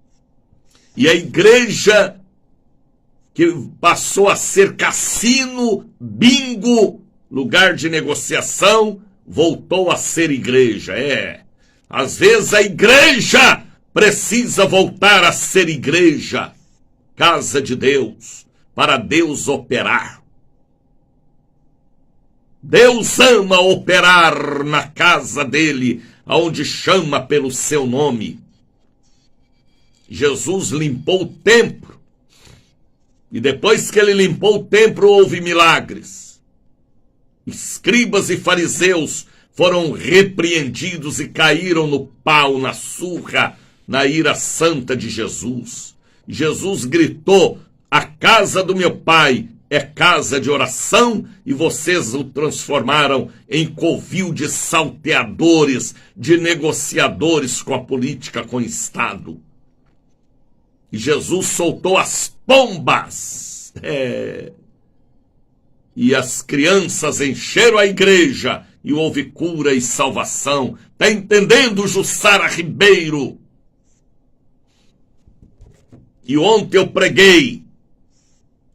E a igreja, que passou a ser cassino, bingo, lugar de negociação, voltou a ser igreja. Às vezes a igreja precisa voltar a ser igreja, casa de Deus, para Deus operar. Deus ama operar na casa dele, onde chama pelo seu nome. Jesus limpou o templo, e depois que ele limpou o templo, houve milagres. Escribas e fariseus foram repreendidos e caíram no pau, na surra, na ira santa de Jesus. Jesus gritou, a casa do meu pai é casa de oração, e vocês o transformaram em covil de salteadores, de negociadores com a política, com o Estado. E Jesus soltou as pombas. E as crianças encheram a igreja, e houve cura e salvação. Está entendendo, Jussara Ribeiro? E ontem eu preguei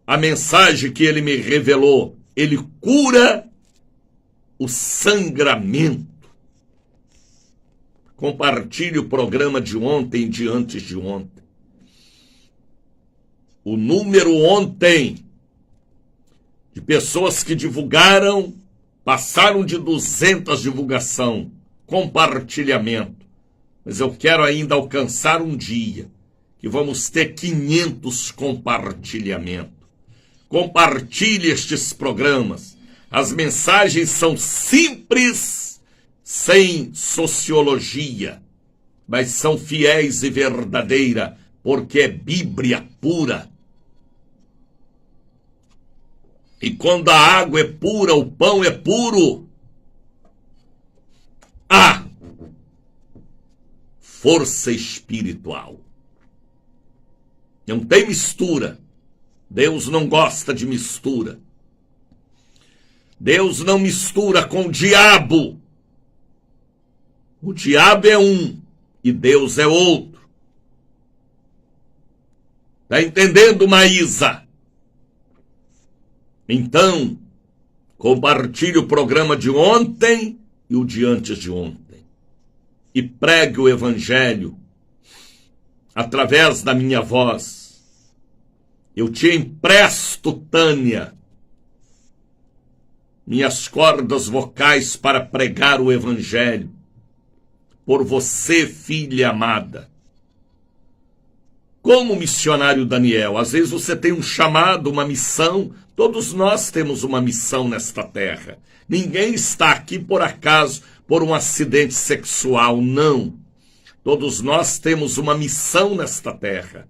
a mensagem que ele me revelou. Ele cura o sangramento. Compartilhe o programa de ontem e de antes de ontem. O número ontem de pessoas que divulgaram passaram de 200 divulgação, compartilhamento. Mas eu quero ainda alcançar um dia que vamos ter 500 compartilhamentos. Compartilhe estes programas. As mensagens são simples, sem sociologia, mas são fiéis e verdadeiras porque é Bíblia pura. E quando a água é pura, o pão é puro, há força espiritual. Não tem mistura. Deus não gosta de mistura. Deus não mistura com o diabo. O diabo é um e Deus é outro. Está entendendo, Maísa? Então, compartilhe o programa de ontem e o de antes de ontem. E pregue o evangelho através da minha voz. Eu te empresto, Tânia, minhas cordas vocais para pregar o evangelho por você, filha amada. Como missionário Daniel, às vezes você tem um chamado, uma missão. Todos nós temos uma missão nesta terra. Ninguém está aqui por acaso, por um acidente sexual, não. Todos nós temos uma missão nesta terra.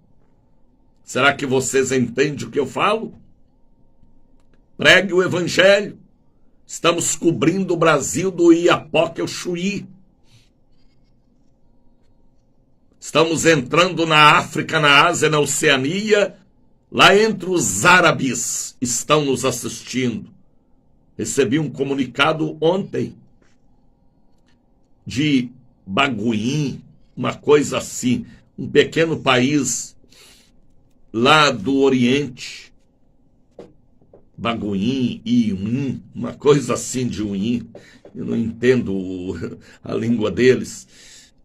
Será que vocês entendem o que eu falo? Pregue o evangelho. Estamos cobrindo o Brasil do Iapoque ao Chuí. Estamos entrando na África, na Ásia, na Oceania. Lá entre os árabes estão nos assistindo. Recebi um comunicado ontem de Baguim, uma coisa assim, um pequeno país lá do Oriente. Baguim, Iuim, uma coisa assim de Uim. Eu não entendo a língua deles.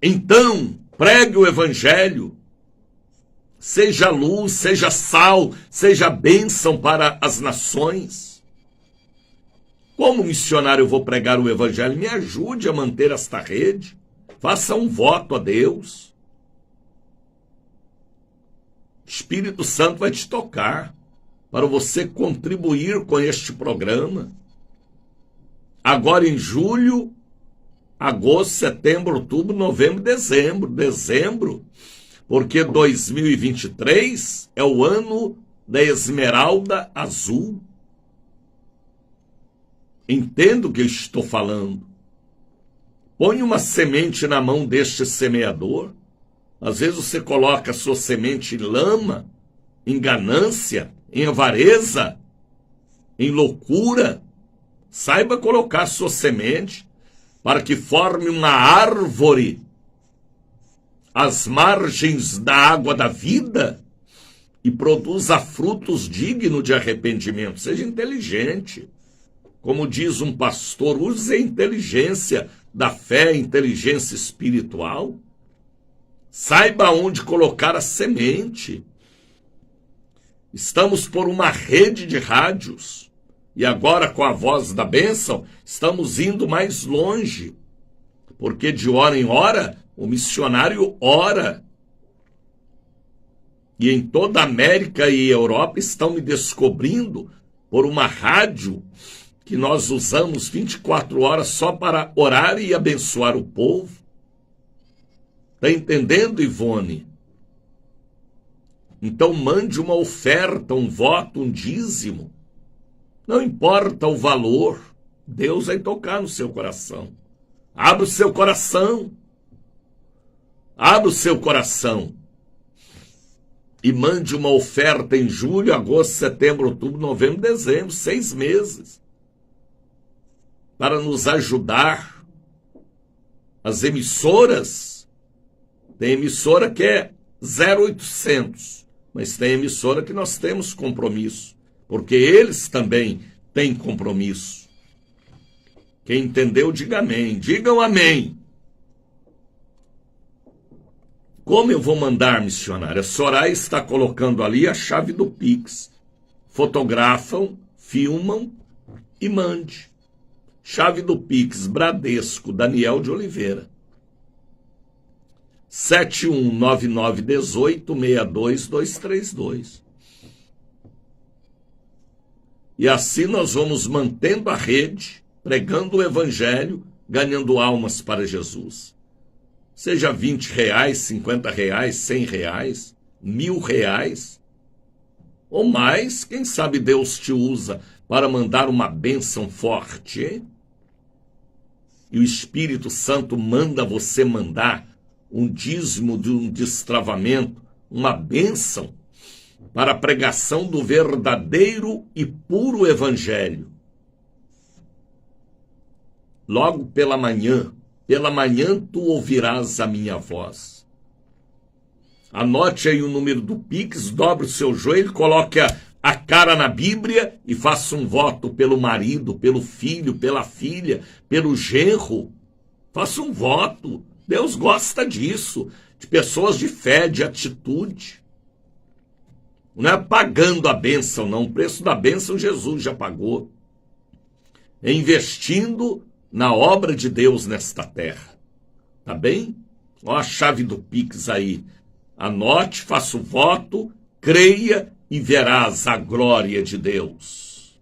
Então, pregue o evangelho. Seja luz, seja sal, seja bênção para as nações. Como missionário eu vou pregar o evangelho? Me ajude a manter esta rede. Faça um voto a Deus. Espírito Santo vai te tocar para você contribuir com este programa. Agora em julho, agosto, setembro, outubro, novembro, dezembro. Porque 2023 é o ano da esmeralda azul. Entendo o que eu estou falando. Põe uma semente na mão deste semeador. Às vezes você coloca a sua semente em lama, em ganância, em avareza, em loucura. Saiba colocar a sua semente para que forme uma árvore às margens da água da vida e produza frutos dignos de arrependimento. Seja inteligente. Como diz um pastor, use a inteligência da fé, inteligência espiritual. Saiba onde colocar a semente. Estamos por uma rede de rádios. E agora, com a voz da bênção, estamos indo mais longe. Porque de hora em hora, o missionário ora. E em toda a América e Europa estão me descobrindo por uma rádio que nós usamos 24 horas só para orar e abençoar o povo. Está entendendo, Ivone? Então mande uma oferta, um voto, um dízimo. Não importa o valor, Deus vai tocar no seu coração. Abra o seu coração. Abra o seu coração. E mande uma oferta em julho, agosto, setembro, outubro, novembro, dezembro, 6 meses. Para nos ajudar. As emissoras, tem emissora que é 0800, mas tem emissora que nós temos compromisso, porque eles também têm compromisso. Quem entendeu, diga amém. Digam amém. Como eu vou mandar, missionária? A Soraya está colocando ali a chave do Pix. Fotografam, filmam e mande. Chave do Pix, Bradesco, Daniel de Oliveira. 719918-62232. E assim nós vamos mantendo a rede, pregando o evangelho, ganhando almas para Jesus. Seja R$20, R$50, R$100, R$ 1.000 ou mais, quem sabe Deus te usa para mandar uma bênção forte, hein? E o Espírito Santo manda você mandar um dízimo de um destravamento, uma bênção para a pregação do verdadeiro e puro Evangelho. Logo pela manhã tu ouvirás a minha voz. Anote aí o número do Pix, dobre o seu joelho, coloque a cara na Bíblia e faça um voto pelo marido, pelo filho, pela filha, pelo genro. Faça um voto. Deus gosta disso, de pessoas de fé, de atitude. Não é pagando a bênção, não. O preço da bênção Jesus já pagou. É investindo na obra de Deus nesta terra. Tá bem? Olha a chave do Pix aí. Anote, faça o voto, creia e verás a glória de Deus.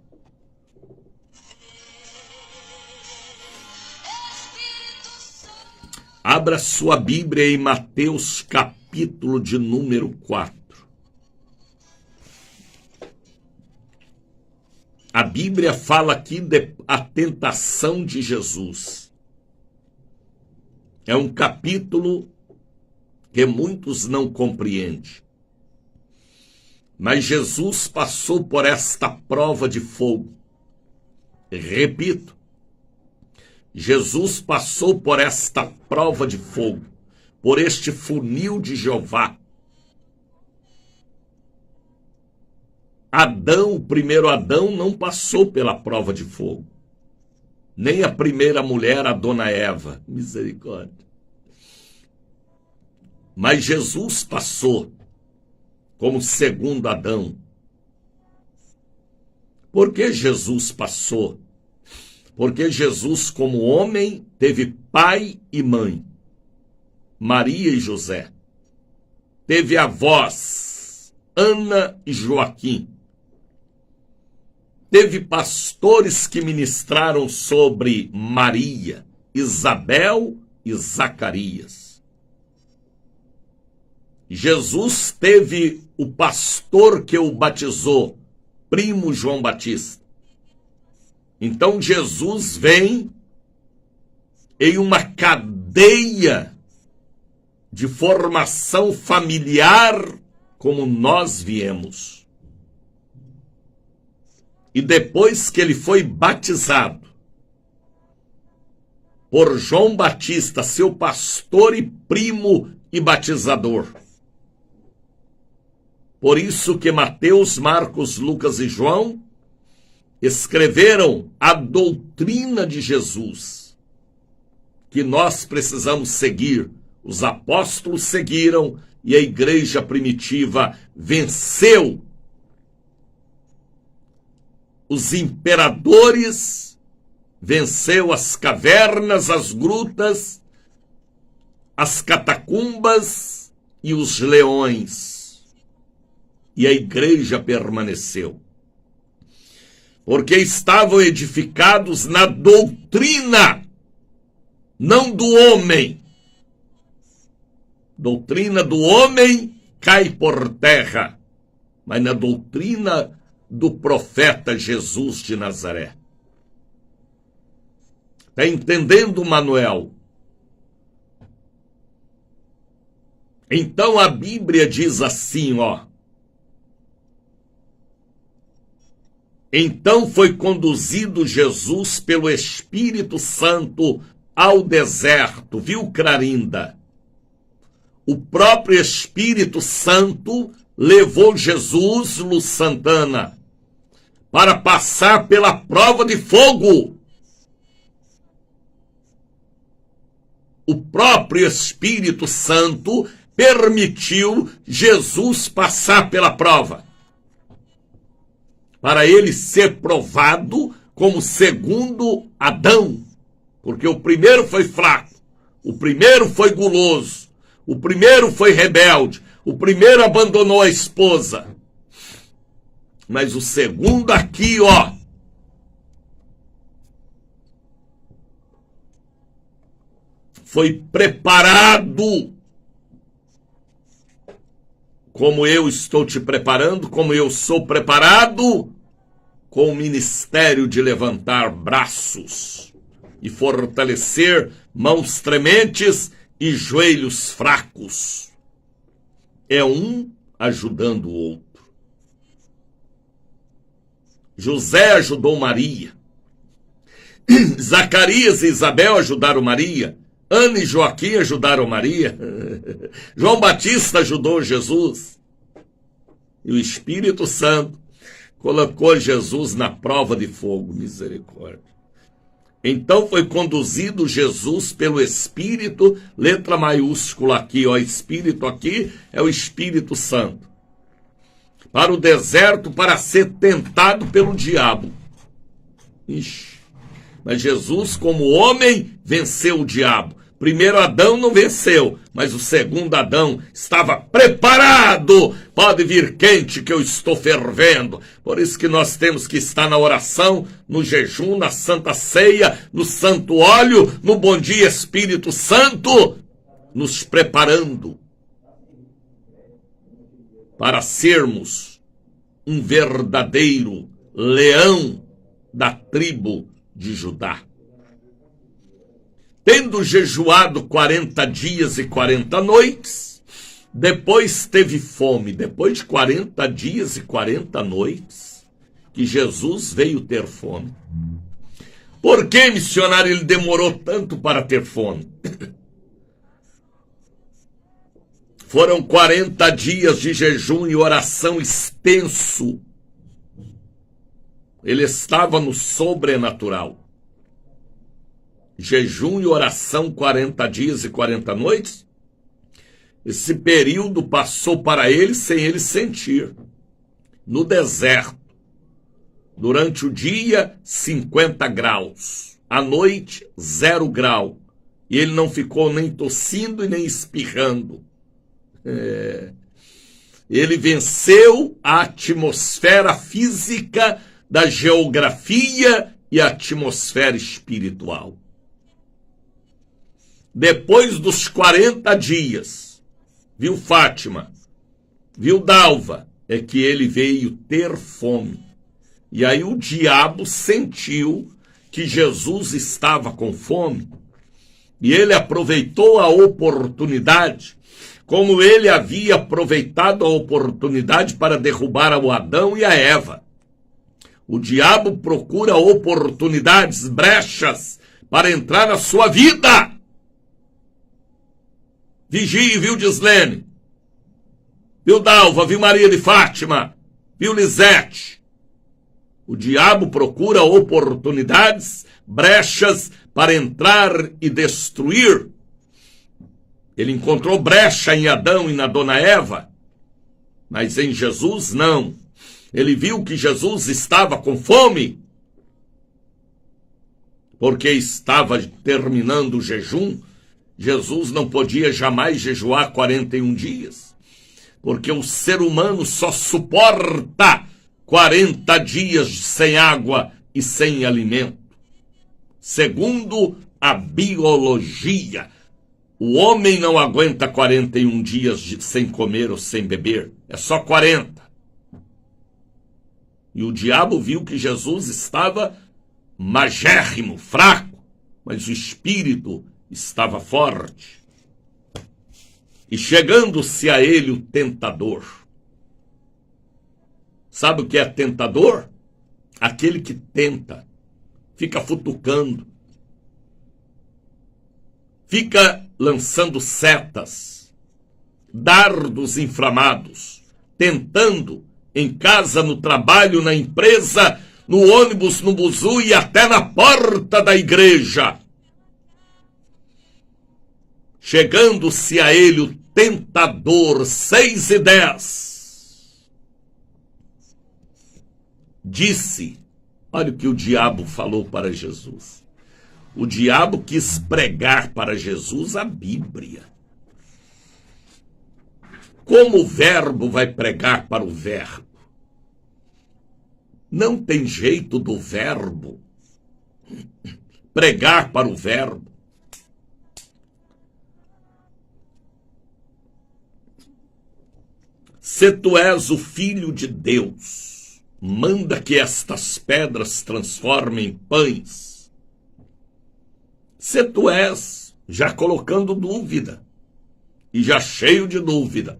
Abra sua Bíblia em Mateus capítulo de número 4. A Bíblia fala aqui da tentação de Jesus. É um capítulo que muitos não compreendem. Mas Jesus passou por esta prova de fogo. Repito, Jesus passou por esta prova de fogo, por este funil de Jeová. Adão, o primeiro Adão, não passou pela prova de fogo. Nem a primeira mulher, a dona Eva. Misericórdia. Mas Jesus passou como segundo Adão. Por que Jesus passou? Porque Jesus, como homem, teve pai e mãe, Maria e José. Teve avós, Ana e Joaquim. Teve pastores que ministraram sobre Maria, Isabel e Zacarias. Jesus teve o pastor que o batizou, primo João Batista. Então Jesus vem em uma cadeia de formação familiar como nós viemos. E depois que ele foi batizado por João Batista, seu pastor e primo e batizador. Por isso que Mateus, Marcos, Lucas e João escreveram a doutrina de Jesus, que nós precisamos seguir. Os apóstolos seguiram e a igreja primitiva venceu os imperadores, venceu as cavernas, as grutas, as catacumbas e os leões. E a igreja permaneceu. Porque estavam edificados na doutrina, não do homem. Doutrina do homem cai por terra, mas na doutrina do profeta Jesus de Nazaré. Está entendendo, Manuel? Então a Bíblia diz assim, ó. Então foi conduzido Jesus pelo Espírito Santo ao deserto, viu, Clarinda? O próprio Espírito Santo levou Jesus, Lu Santana, para passar pela prova de fogo. O próprio Espírito Santo permitiu Jesus passar pela prova, para ele ser provado como segundo Adão, porque o primeiro foi fraco, o primeiro foi guloso, o primeiro foi rebelde, o primeiro abandonou a esposa. Mas o segundo aqui, ó, foi preparado como eu estou te preparando, como eu sou preparado, com o ministério de levantar braços e fortalecer mãos trementes e joelhos fracos. É um ajudando o outro. José ajudou Maria. Zacarias e Isabel ajudaram Maria. Ana e Joaquim ajudaram Maria. João Batista ajudou Jesus. E o Espírito Santo colocou Jesus na prova de fogo. Misericórdia. Então foi conduzido Jesus pelo Espírito, letra maiúscula aqui, ó, Espírito aqui é o Espírito Santo, para o deserto para ser tentado pelo diabo. Ixi. Mas Jesus, como homem, venceu o diabo. Primeiro Adão não venceu, mas o segundo Adão estava preparado. Pode vir quente que eu estou fervendo. Por isso que nós temos que estar na oração, no jejum, na santa ceia, no santo óleo, no bom dia Espírito Santo, nos preparando para sermos um verdadeiro leão da tribo de Judá. Tendo jejuado 40 dias e 40 noites, depois teve fome. Depois de 40 dias e 40 noites, que Jesus veio ter fome. Por que, missionário, ele demorou tanto para ter fome? Foram 40 dias de jejum e oração extenso. Ele estava no sobrenatural. Jejum e oração 40 dias e 40 noites. Esse período passou para ele sem ele sentir. No deserto. Durante o dia, 50 graus. À noite, 0 grau. E ele não ficou nem tossindo e nem espirrando. Ele venceu a atmosfera física da geografia e a atmosfera espiritual. Depois dos 40 dias, viu Fátima, viu Dalva, é que ele veio ter fome. E aí o diabo sentiu que Jesus estava com fome. E ele aproveitou a oportunidade, como ele havia aproveitado a oportunidade para derrubar o Adão e a Eva. O diabo procura oportunidades, brechas, para entrar na sua vida. Vigie, viu, Dislene? Viu, Dalva? Viu, Maria de Fátima? Viu, Lisete? O diabo procura oportunidades, brechas, para entrar e destruir. Ele encontrou brecha em Adão e na dona Eva, mas em Jesus não. Ele viu que Jesus estava com fome, porque estava terminando o jejum. Jesus não podia jamais jejuar 41 dias, porque o ser humano só suporta 40 dias sem água e sem alimento. Segundo a biologia, o homem não aguenta 41 dias sem comer ou sem beber, é só 40. E o diabo viu que Jesus estava magérrimo, fraco, mas o espírito estava forte. E chegando-se a ele o tentador. Sabe o que é tentador? Aquele que tenta, fica futucando, fica lançando setas, dardos inflamados, tentando em casa, no trabalho, na empresa, no ônibus, no buzu e até na porta da igreja. Chegando-se a ele o tentador, 6:10, disse, olha o que o diabo falou para Jesus. O diabo quis pregar para Jesus a Bíblia. Como o verbo vai pregar para o verbo? Não tem jeito do verbo pregar para o verbo. Se tu és o Filho de Deus, manda que estas pedras transformem em pães. Se tu és, já colocando dúvida, e já cheio de dúvida,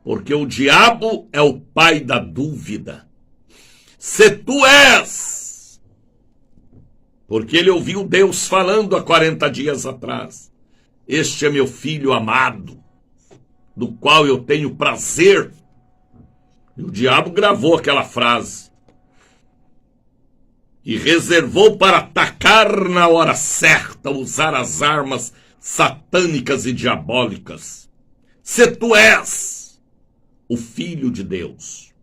porque o diabo é o pai da dúvida. Se tu és, porque ele ouviu Deus falando há 40 dias atrás, este é meu filho amado, do qual eu tenho prazer. E o diabo gravou aquela frase e reservou para atacar na hora certa, usar as armas satânicas e diabólicas. Se tu és o Filho de Deus,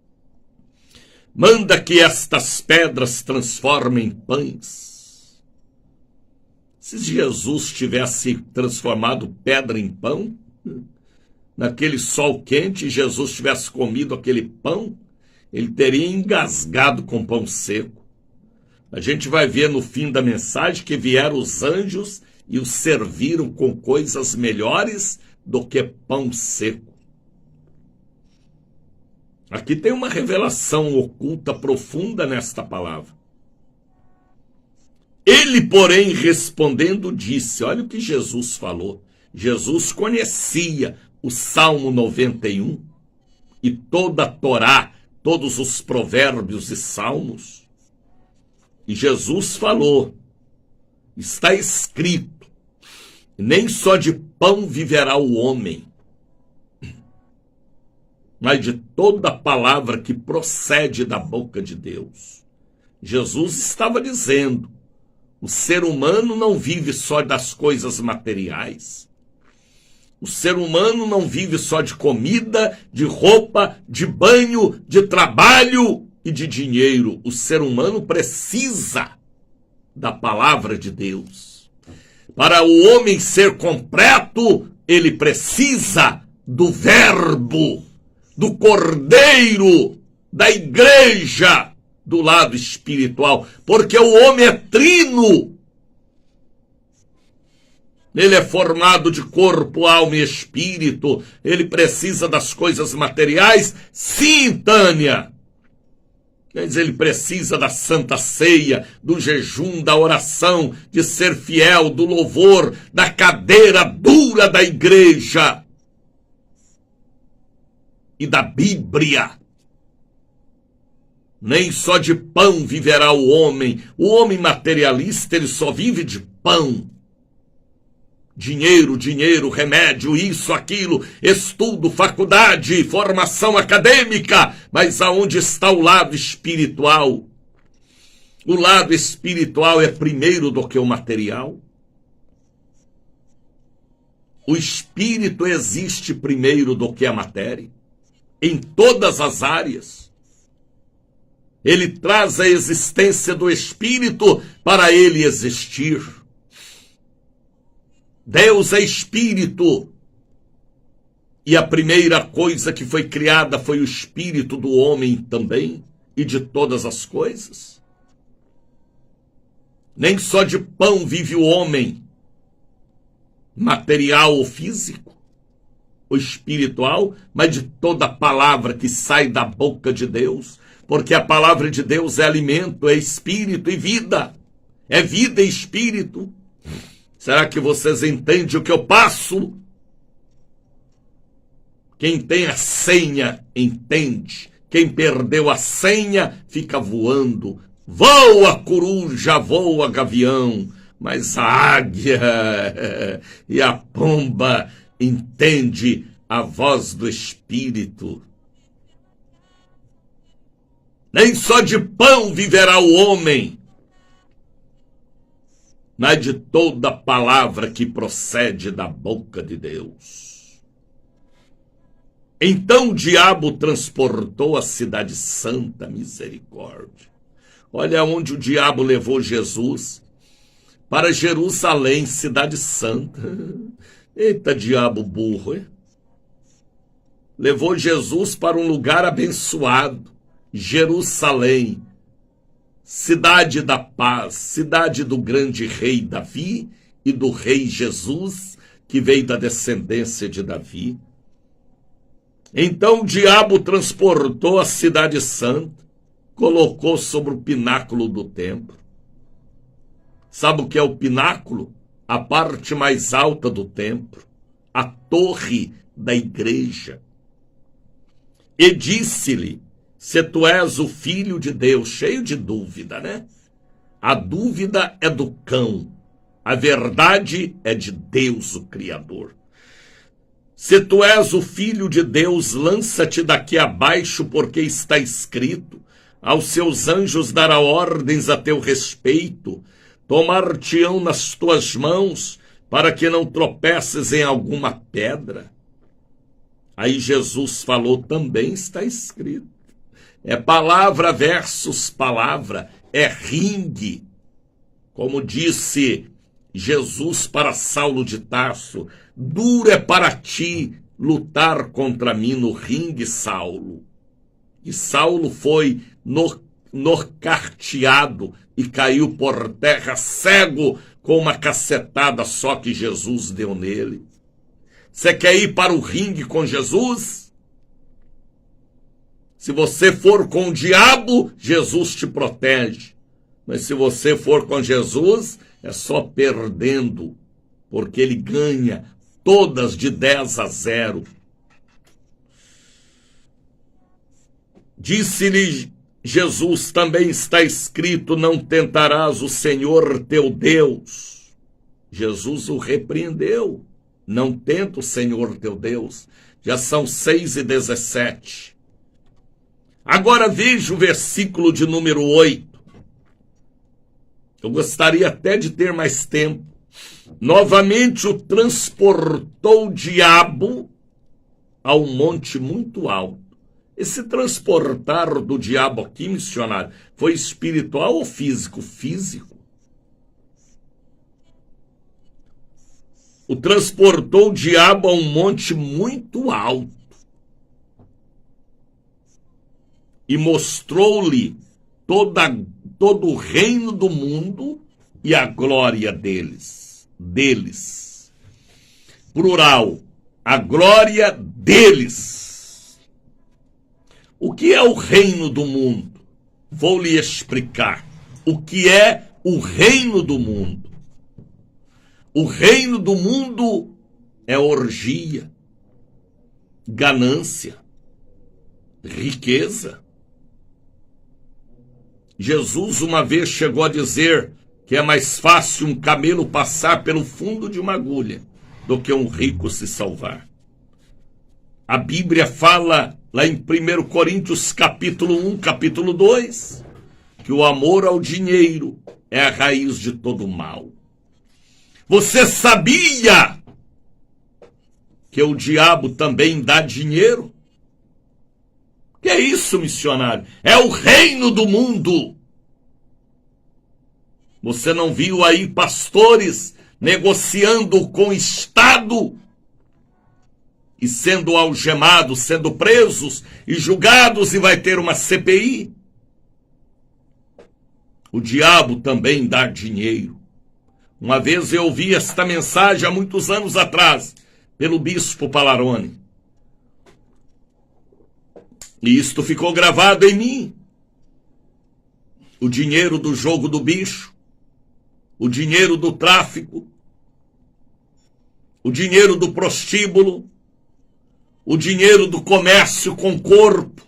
manda que estas pedras transformem em pães. Se Jesus tivesse transformado pedra em pão, naquele sol quente, Jesus tivesse comido aquele pão, ele teria engasgado com pão seco. A gente vai ver no fim da mensagem que vieram os anjos e os serviram com coisas melhores do que pão seco. Aqui tem uma revelação oculta profunda nesta palavra. Ele, porém, respondendo, disse, olha o que Jesus falou. Jesus conhecia o Salmo 91 e toda a Torá, todos os provérbios e salmos. E Jesus falou, está escrito, nem só de pão viverá o homem, mas de toda palavra que procede da boca de Deus. Jesus estava dizendo, o ser humano não vive só das coisas materiais. O ser humano não vive só de comida, de roupa, de banho, de trabalho e de dinheiro. O ser humano precisa da palavra de Deus. Para o homem ser completo, ele precisa do verbo, do cordeiro, da igreja, do lado espiritual. Porque o homem é trino. Ele é formado de corpo, alma e espírito. Ele precisa das coisas materiais? Sim, Tânia. Mas ele precisa da santa ceia, do jejum, da oração, de ser fiel, do louvor, da cadeira dura da igreja e da Bíblia. Nem só de pão viverá o homem. O homem materialista, ele só vive de pão. Dinheiro, dinheiro, remédio, isso, aquilo, estudo, faculdade, formação acadêmica. Mas aonde está o lado espiritual? O lado espiritual é primeiro do que o material. O espírito existe primeiro do que a matéria, em todas as áreas. Ele traz a existência do espírito para ele existir. Deus é espírito. E a primeira coisa que foi criada foi o espírito do homem também, e de todas as coisas. Nem só de pão vive o homem, material ou físico, ou espiritual, mas de toda palavra que sai da boca de Deus, porque a palavra de Deus é alimento, é espírito e vida, é vida e espírito. Será que vocês entendem o que eu passo? Quem tem a senha entende. Quem perdeu a senha fica voando. Voa coruja, voa gavião. Mas a águia e a pomba entende a voz do Espírito. Nem só de pão viverá o homem, mas de toda palavra que procede da boca de Deus. Então o diabo transportou a cidade santa, misericórdia. Olha onde o diabo levou Jesus, para Jerusalém, cidade santa. Eita, diabo burro, hein? Levou Jesus para um lugar abençoado, Jerusalém, cidade da paz, cidade do grande rei Davi e do rei Jesus, que veio da descendência de Davi. Então o diabo transportou a cidade santa, colocou sobre o pináculo do templo. Sabe o que é o pináculo? A parte mais alta do templo, a torre da igreja. E disse-lhe: se tu és o filho de Deus, cheio de dúvida, né? A dúvida é do cão, a verdade é de Deus, o Criador. Se tu és o filho de Deus, lança-te daqui abaixo, porque está escrito: aos seus anjos dará ordens a teu respeito, tomar-te-ão nas tuas mãos, para que não tropeces em alguma pedra. Aí Jesus falou: também está escrito. É palavra versus palavra, é ringue. Como disse Jesus para Saulo de Tarso: duro é para ti lutar contra mim no ringue, Saulo. E Saulo foi norcarteado e caiu por terra cego com uma cacetada só que Jesus deu nele. Você quer ir para o ringue com Jesus? Se você for com o diabo, Jesus te protege. Mas se você for com Jesus, é só perdendo, porque ele ganha todas de 10-0. Disse-lhe Jesus: também está escrito: não tentarás o Senhor teu Deus. Jesus o repreendeu: não tenta o Senhor teu Deus. Já são 6:17. Agora veja o versículo de número 8. Eu gostaria até de ter mais tempo. Novamente o transportou o diabo a um monte muito alto. Esse transportar do diabo aqui, missionário, foi espiritual ou físico? Físico. O transportou o diabo a um monte muito alto e mostrou-lhe todo o reino do mundo e a glória deles. Plural, a glória deles. O que é o reino do mundo? Vou lhe explicar. O que é o reino do mundo? O reino do mundo é orgia, ganância, riqueza. Jesus uma vez chegou a dizer que é mais fácil um camelo passar pelo fundo de uma agulha do que um rico se salvar. A Bíblia fala lá em 1 Coríntios capítulo 1, capítulo 2, que o amor ao dinheiro é a raiz de todo mal. Você sabia que o diabo também dá dinheiro? Que é isso, missionário? É o reino do mundo. Você não viu aí pastores negociando com o Estado e sendo algemados, sendo presos e julgados, e vai ter uma CPI? O diabo também dá dinheiro. Uma vez eu ouvi esta mensagem há muitos anos atrás pelo bispo Palarone. E isto ficou gravado em mim. O dinheiro do jogo do bicho, o dinheiro do tráfico, o dinheiro do prostíbulo, o dinheiro do comércio com corpo,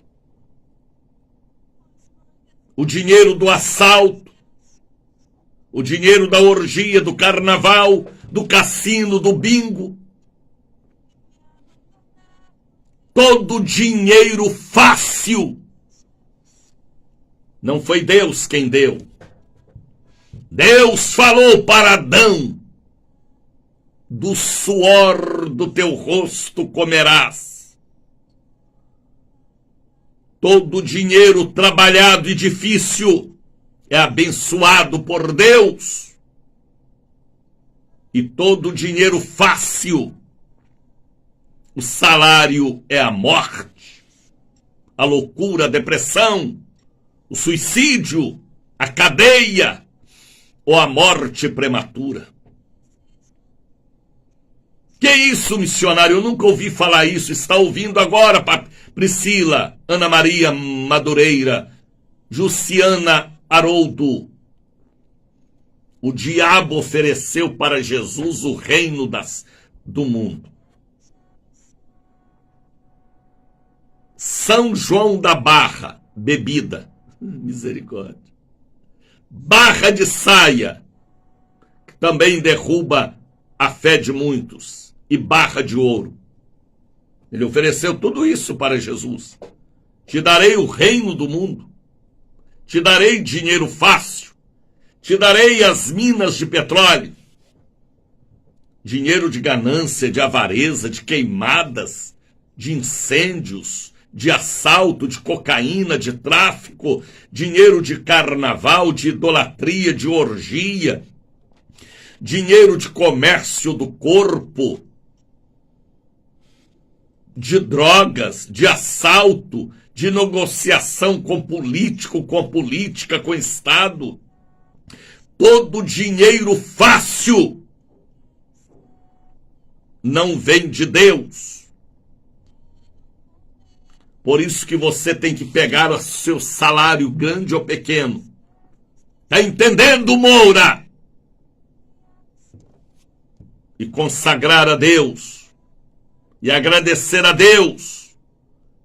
o dinheiro do assalto, o dinheiro da orgia, do carnaval, do cassino, do bingo. Todo dinheiro fácil. Não foi Deus quem deu. Deus falou para Adão: do suor do teu rosto comerás. Todo dinheiro trabalhado e difícil é abençoado por Deus. E todo dinheiro fácil, o salário é a morte, a loucura, a depressão, o suicídio, a cadeia ou a morte prematura. Que isso, missionário? Eu nunca ouvi falar isso. Está ouvindo agora, Priscila, Ana Maria Madureira, Jussiana Haroldo. O diabo ofereceu para Jesus o reino do mundo. São João da Barra, bebida. Misericórdia. Barra de saia, que também derruba a fé de muitos. E barra de ouro. Ele ofereceu tudo isso para Jesus. Te darei o reino do mundo. Te darei dinheiro fácil. Te darei as minas de petróleo. Dinheiro de ganância, de avareza, de queimadas, de incêndios, de assalto, de cocaína, de tráfico, dinheiro de carnaval, de idolatria, de orgia, dinheiro de comércio do corpo, de drogas, de assalto, de negociação com político, com política, com Estado. Todo dinheiro fácil não vem de Deus. Por isso que você tem que pegar o seu salário, grande ou pequeno. Tá entendendo, Moura? E consagrar a Deus. E agradecer a Deus.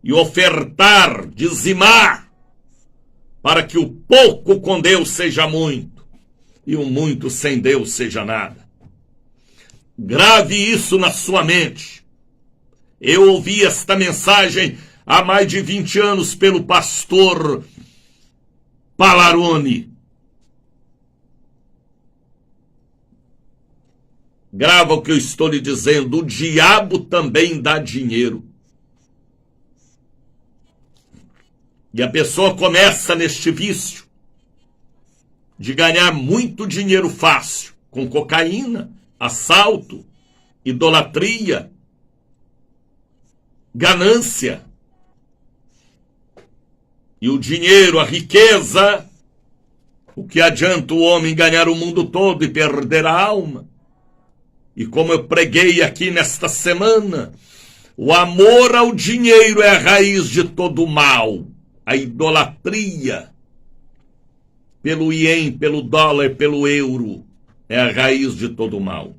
E ofertar, dizimar. Para que o pouco com Deus seja muito. E o muito sem Deus seja nada. Grave isso na sua mente. Eu ouvi esta mensagem há mais de 20 anos pelo pastor Palarone. Grava o que eu estou lhe dizendo. O diabo também dá dinheiro. E a pessoa começa neste vício de ganhar muito dinheiro fácil, com cocaína, assalto, idolatria, ganância. E o dinheiro, a riqueza, o que adianta o homem ganhar o mundo todo e perder a alma? E como eu preguei aqui nesta semana, o amor ao dinheiro é a raiz de todo o mal. A idolatria pelo ien, pelo dólar, pelo euro, é a raiz de todo o mal.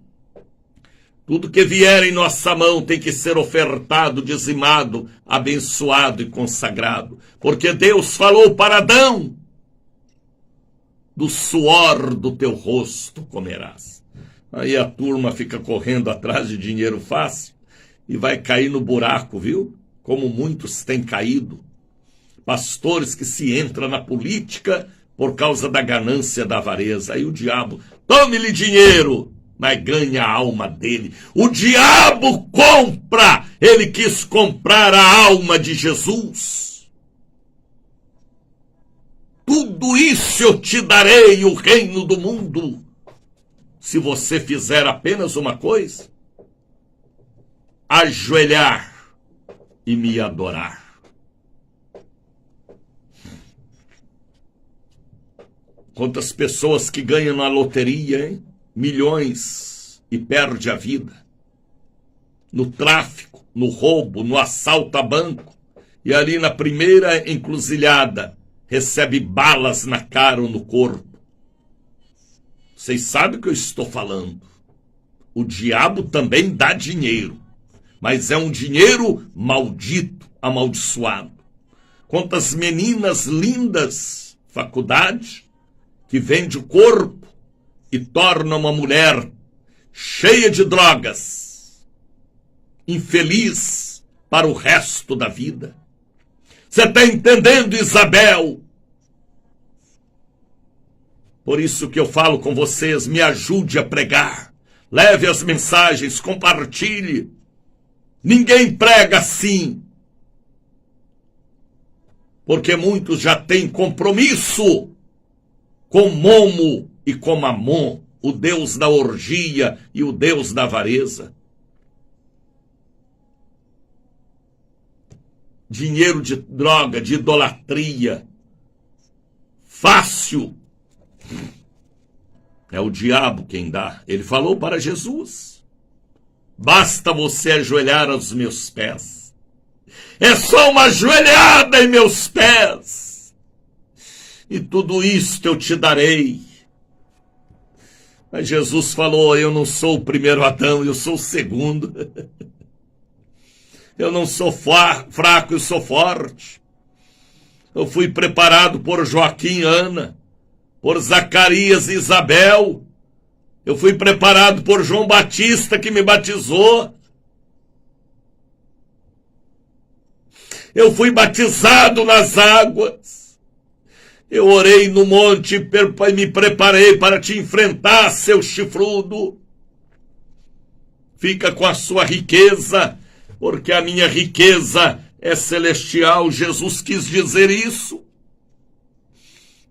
Tudo que vier em nossa mão tem que ser ofertado, dizimado, abençoado e consagrado. Porque Deus falou para Adão: do suor do teu rosto comerás. Aí a turma fica correndo atrás de dinheiro fácil e vai cair no buraco, viu? Como muitos têm caído. Pastores que se entram na política por causa da ganância, da avareza. Aí o diabo, tome-lhe dinheiro, mas ganha a alma dele. O diabo compra, ele quis comprar a alma de Jesus. Tudo isso eu te darei, o reino do mundo, se você fizer apenas uma coisa: ajoelhar e me adorar. Quantas pessoas que ganham na loteria, hein? Milhões, e perde a vida. No tráfico, no roubo, no assalto a banco. E ali na primeira encruzilhada, recebe balas na cara ou no corpo. Vocês sabem o que eu estou falando. O diabo também dá dinheiro. Mas é um dinheiro maldito, amaldiçoado. Quantas meninas lindas, faculdade, que vende o corpo e torna uma mulher cheia de drogas, infeliz para o resto da vida. Você está entendendo, Isabel? Por isso que eu falo com vocês, me ajude a pregar. Leve as mensagens, compartilhe. Ninguém prega assim. Porque muitos já têm compromisso com Momo e com Mamon, o deus da orgia e o deus da avareza. Dinheiro de droga, de idolatria. Fácil. É o diabo quem dá. Ele falou para Jesus: Basta você ajoelhar aos meus pés. É só uma ajoelhada em meus pés. E tudo isto eu te darei. Mas Jesus falou, eu não sou o primeiro Adão, eu sou o segundo. Eu não sou fraco, eu sou forte. Eu fui preparado por Joaquim e Ana, por Zacarias e Isabel. Eu fui preparado por João Batista, que me batizou. Eu fui batizado nas águas. Eu orei no monte e me preparei para te enfrentar, seu chifrudo. Fica com a sua riqueza, porque a minha riqueza é celestial. Jesus quis dizer isso.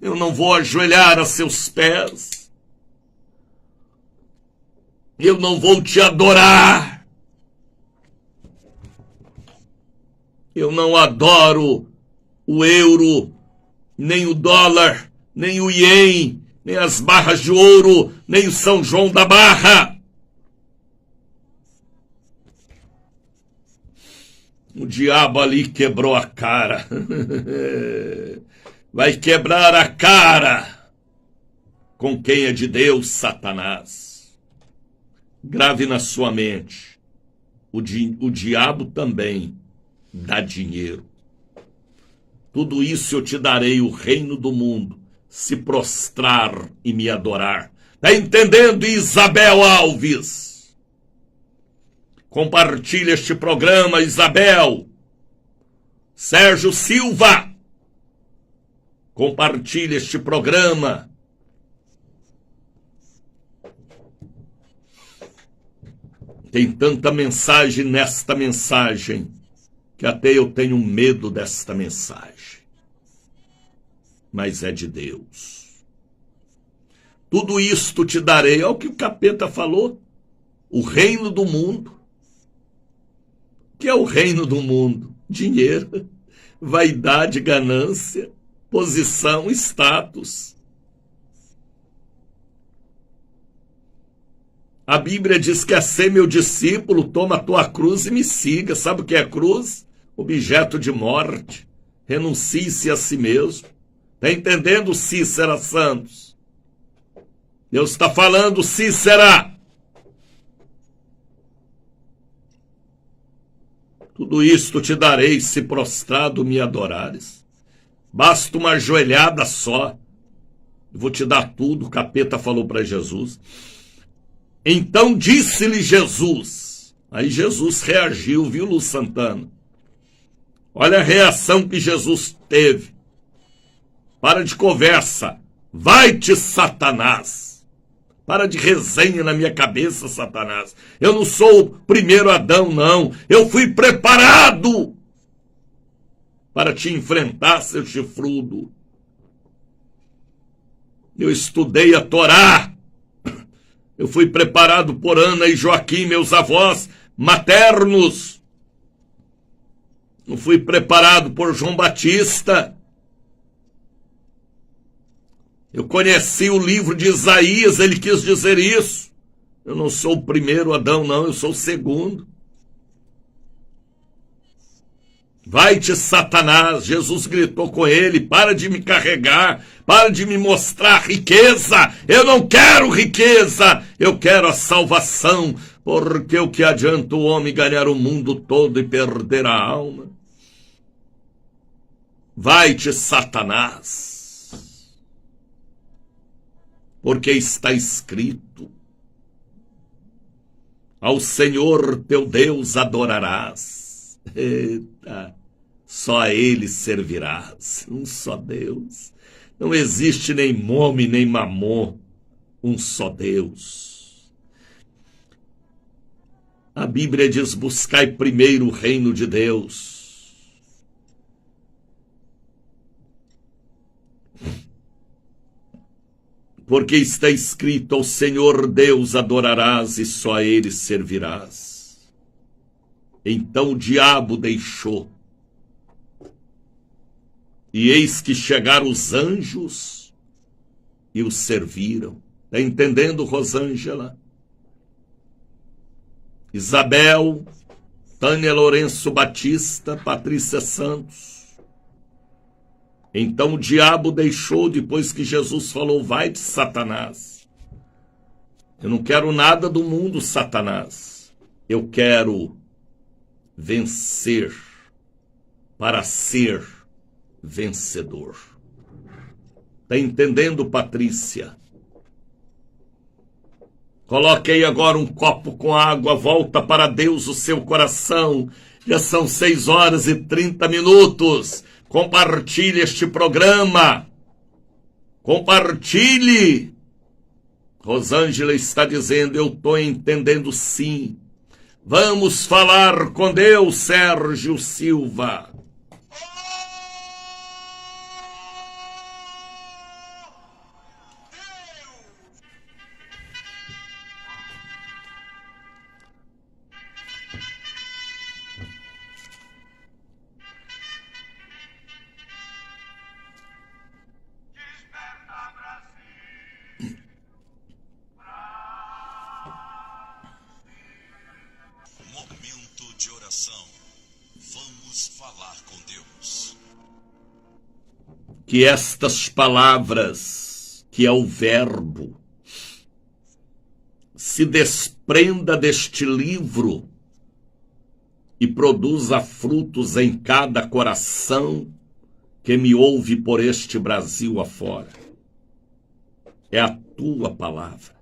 Eu não vou ajoelhar a seus pés. Eu não vou te adorar. Eu não adoro o euro, nem o dólar, nem o ien, nem as barras de ouro, nem o São João da Barra. O diabo ali quebrou a cara. Vai quebrar a cara com quem é de Deus, Satanás. Grave na sua mente, o diabo também dá dinheiro. Tudo isso eu te darei, o reino do mundo, se prostrar e me adorar. Tá entendendo, Isabel Alves? Compartilha este programa, Isabel. Sérgio Silva, compartilha este programa. Tem tanta mensagem nesta mensagem, que até eu tenho medo desta mensagem. Mas é de Deus. Tudo isto te darei, é o que o capeta falou. O reino do mundo. O que é o reino do mundo? Dinheiro, vaidade, ganância, posição, status. A Bíblia diz que é ser meu discípulo, toma a tua cruz e me siga. Sabe o que é cruz? Objeto de morte. Renuncie-se a si mesmo. Está entendendo, Cícera Santos? Deus está falando, Cícera. Tudo isto te darei se prostrado me adorares. Basta uma ajoelhada só. Eu vou te dar tudo, o capeta falou para Jesus. Então disse-lhe Jesus. Aí Jesus reagiu, viu, Lu Santana? Olha a reação que Jesus teve. Para de conversa. Vai-te, Satanás. Para de resenha na minha cabeça, Satanás. Eu não sou o primeiro Adão, não. Eu fui preparado para te enfrentar, seu chifrudo. Eu estudei a Torá. Eu fui preparado por Ana e Joaquim, meus avós maternos. Eu fui preparado por João Batista. Eu conheci o livro de Isaías, ele quis dizer isso. Eu não sou o primeiro Adão, não, eu sou o segundo. Vai-te, Satanás, Jesus gritou com ele, para de me carregar, para de me mostrar riqueza, eu não quero riqueza, eu quero a salvação, porque o que adianta o homem ganhar o mundo todo e perder a alma? Vai-te, Satanás, porque está escrito, ao Senhor teu Deus adorarás. Eita, só a ele servirás, um só Deus. Não existe nem Mome, nem Mamon, um só Deus. A Bíblia diz, buscai primeiro o reino de Deus. Porque está escrito, ao Senhor Deus adorarás e só a ele servirás. Então o diabo deixou. E eis que chegaram os anjos e o serviram. Está entendendo, Rosângela? Isabel, Tânia Lourenço Batista, Patrícia Santos. Então o diabo deixou, depois que Jesus falou, vai de Satanás. Eu não quero nada do mundo, Satanás. Eu quero vencer para ser vencedor. Está entendendo, Patrícia? Coloque aí agora um copo com água, volta para Deus o seu coração. Já são 6h30. Compartilhe este programa. Compartilhe. Rosângela está dizendo, eu estou entendendo sim. Vamos falar com Deus, Sérgio Silva. Momento de oração. Vamos falar com Deus. Que estas palavras, que é o verbo, se desprenda deste livro e produza frutos em cada coração que me ouve por este Brasil afora. É a tua palavra.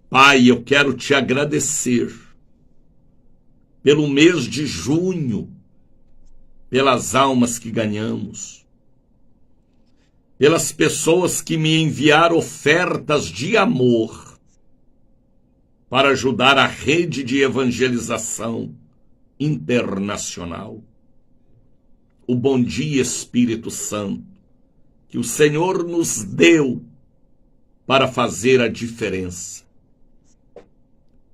Pai, eu quero te agradecer pelo mês de junho, pelas almas que ganhamos, pelas pessoas que me enviaram ofertas de amor para ajudar a rede de evangelização internacional. O bom dia, Espírito Santo, que o Senhor nos deu para fazer a diferença.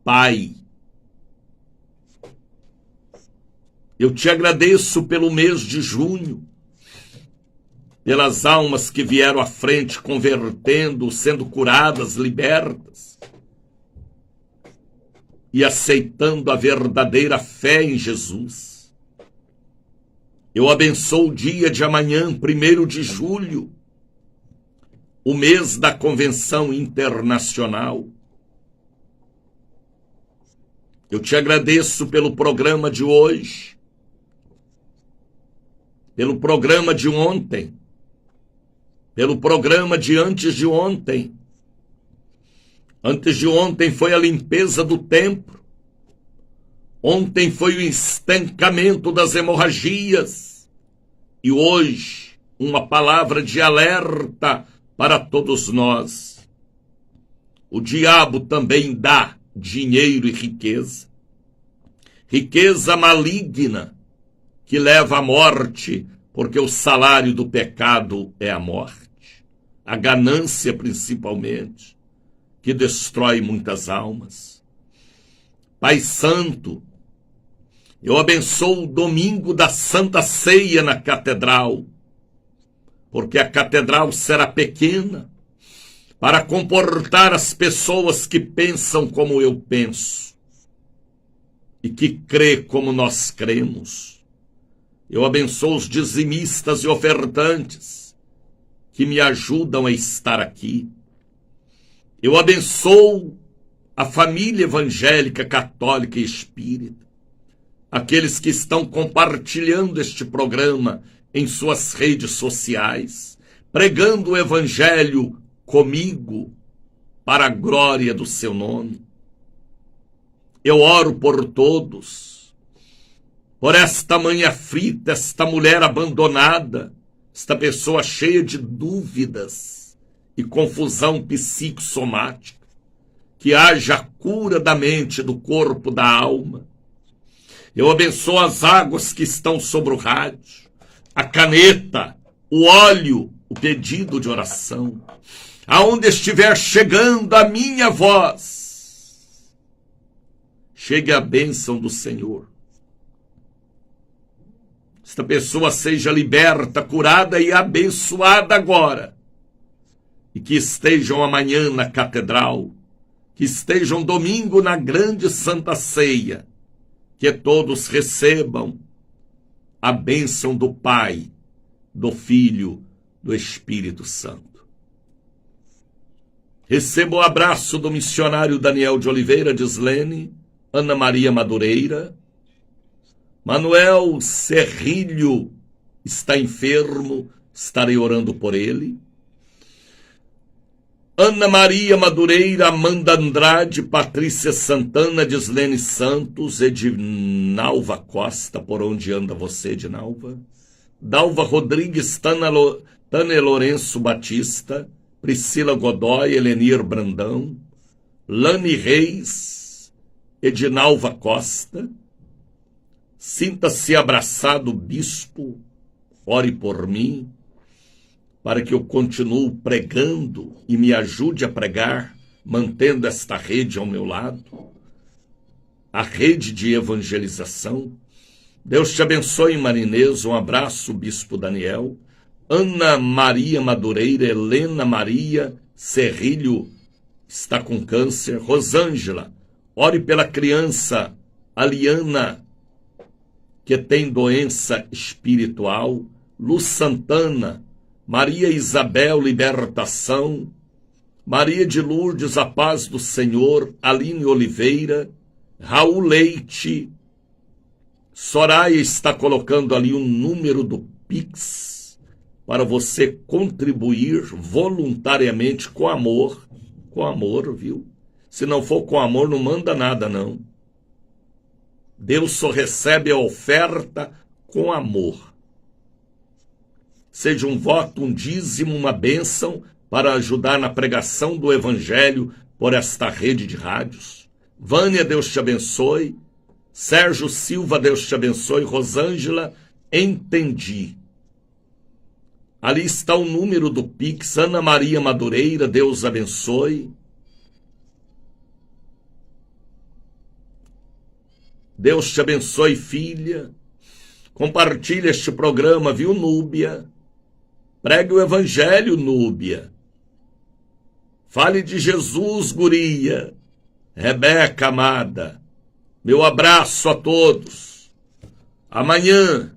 Pai, eu te agradeço pelo mês de junho, pelas almas que vieram à frente convertendo, sendo curadas, libertas e aceitando a verdadeira fé em Jesus. Eu abençoo o dia de amanhã, 1º de julho, o mês da Convenção Internacional. Eu te agradeço pelo programa de hoje, pelo programa de ontem, pelo programa de antes de ontem. Antes de ontem foi a limpeza do templo. Ontem foi o estancamento das hemorragias. E hoje, uma palavra de alerta para todos nós. O diabo também dá dinheiro e riqueza. Riqueza maligna que leva à morte, porque o salário do pecado é a morte. A ganância, principalmente, que destrói muitas almas. Pai Santo, eu abençoo o domingo da Santa Ceia na catedral, porque a catedral será pequena para comportar as pessoas que pensam como eu penso e que crê como nós cremos. Eu abençoo os dizimistas e ofertantes que me ajudam a estar aqui. Eu abençoo a família evangélica, católica e espírita, aqueles que estão compartilhando este programa em suas redes sociais, pregando o evangelho comigo, para a glória do seu nome. Eu oro por todos, por esta mãe aflita, esta mulher abandonada, esta pessoa cheia de dúvidas e confusão psicossomática, que haja a cura da mente, do corpo, da alma. Eu abençoo as águas que estão sobre o rádio, a caneta, o óleo, o pedido de oração. Aonde estiver chegando a minha voz, chegue a bênção do Senhor. Esta pessoa seja liberta, curada e abençoada agora. E que estejam amanhã na catedral, que estejam domingo na grande Santa Ceia, que todos recebam a bênção do Pai, do Filho, do Espírito Santo. Receba o abraço do missionário Daniel de Oliveira Dislene, Ana Maria Madureira. Manuel Serrilho está enfermo, estarei orando por ele. Ana Maria Madureira, Amanda Andrade, Patrícia Santana, Dislene Santos, Edinalva Costa, por onde anda você, Edinalva? Dalva Rodrigues, Tânia Lourenço Batista, Priscila Godoy, Elenir Brandão, Lani Reis, Edinalva Costa. Sinta-se abraçado, bispo, ore por mim, para que eu continue pregando e me ajude a pregar, mantendo esta rede ao meu lado, a rede de evangelização. Deus te abençoe, Marinês, um abraço, bispo Daniel. Ana Maria Madureira, Helena Maria Serrilho está com câncer. Rosângela, ore pela criança Aliana, que tem doença espiritual. Lu Santana, Maria Isabel, libertação. Maria de Lourdes, a paz do Senhor. Aline Oliveira, Raul Leite. Soraya está colocando ali um número do Pix para você contribuir voluntariamente com amor, viu? Se não for com amor, não manda nada, não. Deus só recebe a oferta com amor. Seja um voto, um dízimo, uma bênção para ajudar na pregação do Evangelho por esta rede de rádios. Vânia, Deus te abençoe. Sérgio Silva, Deus te abençoe. Rosângela, entendi. Ali está o número do Pix. Ana Maria Madureira, Deus abençoe. Deus te abençoe, filha. Compartilhe este programa, viu, Núbia? Pregue o Evangelho, Núbia. Fale de Jesus, guria. Rebeca, amada. Meu abraço a todos. Amanhã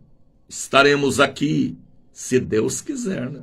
estaremos aqui, se Deus quiser, né?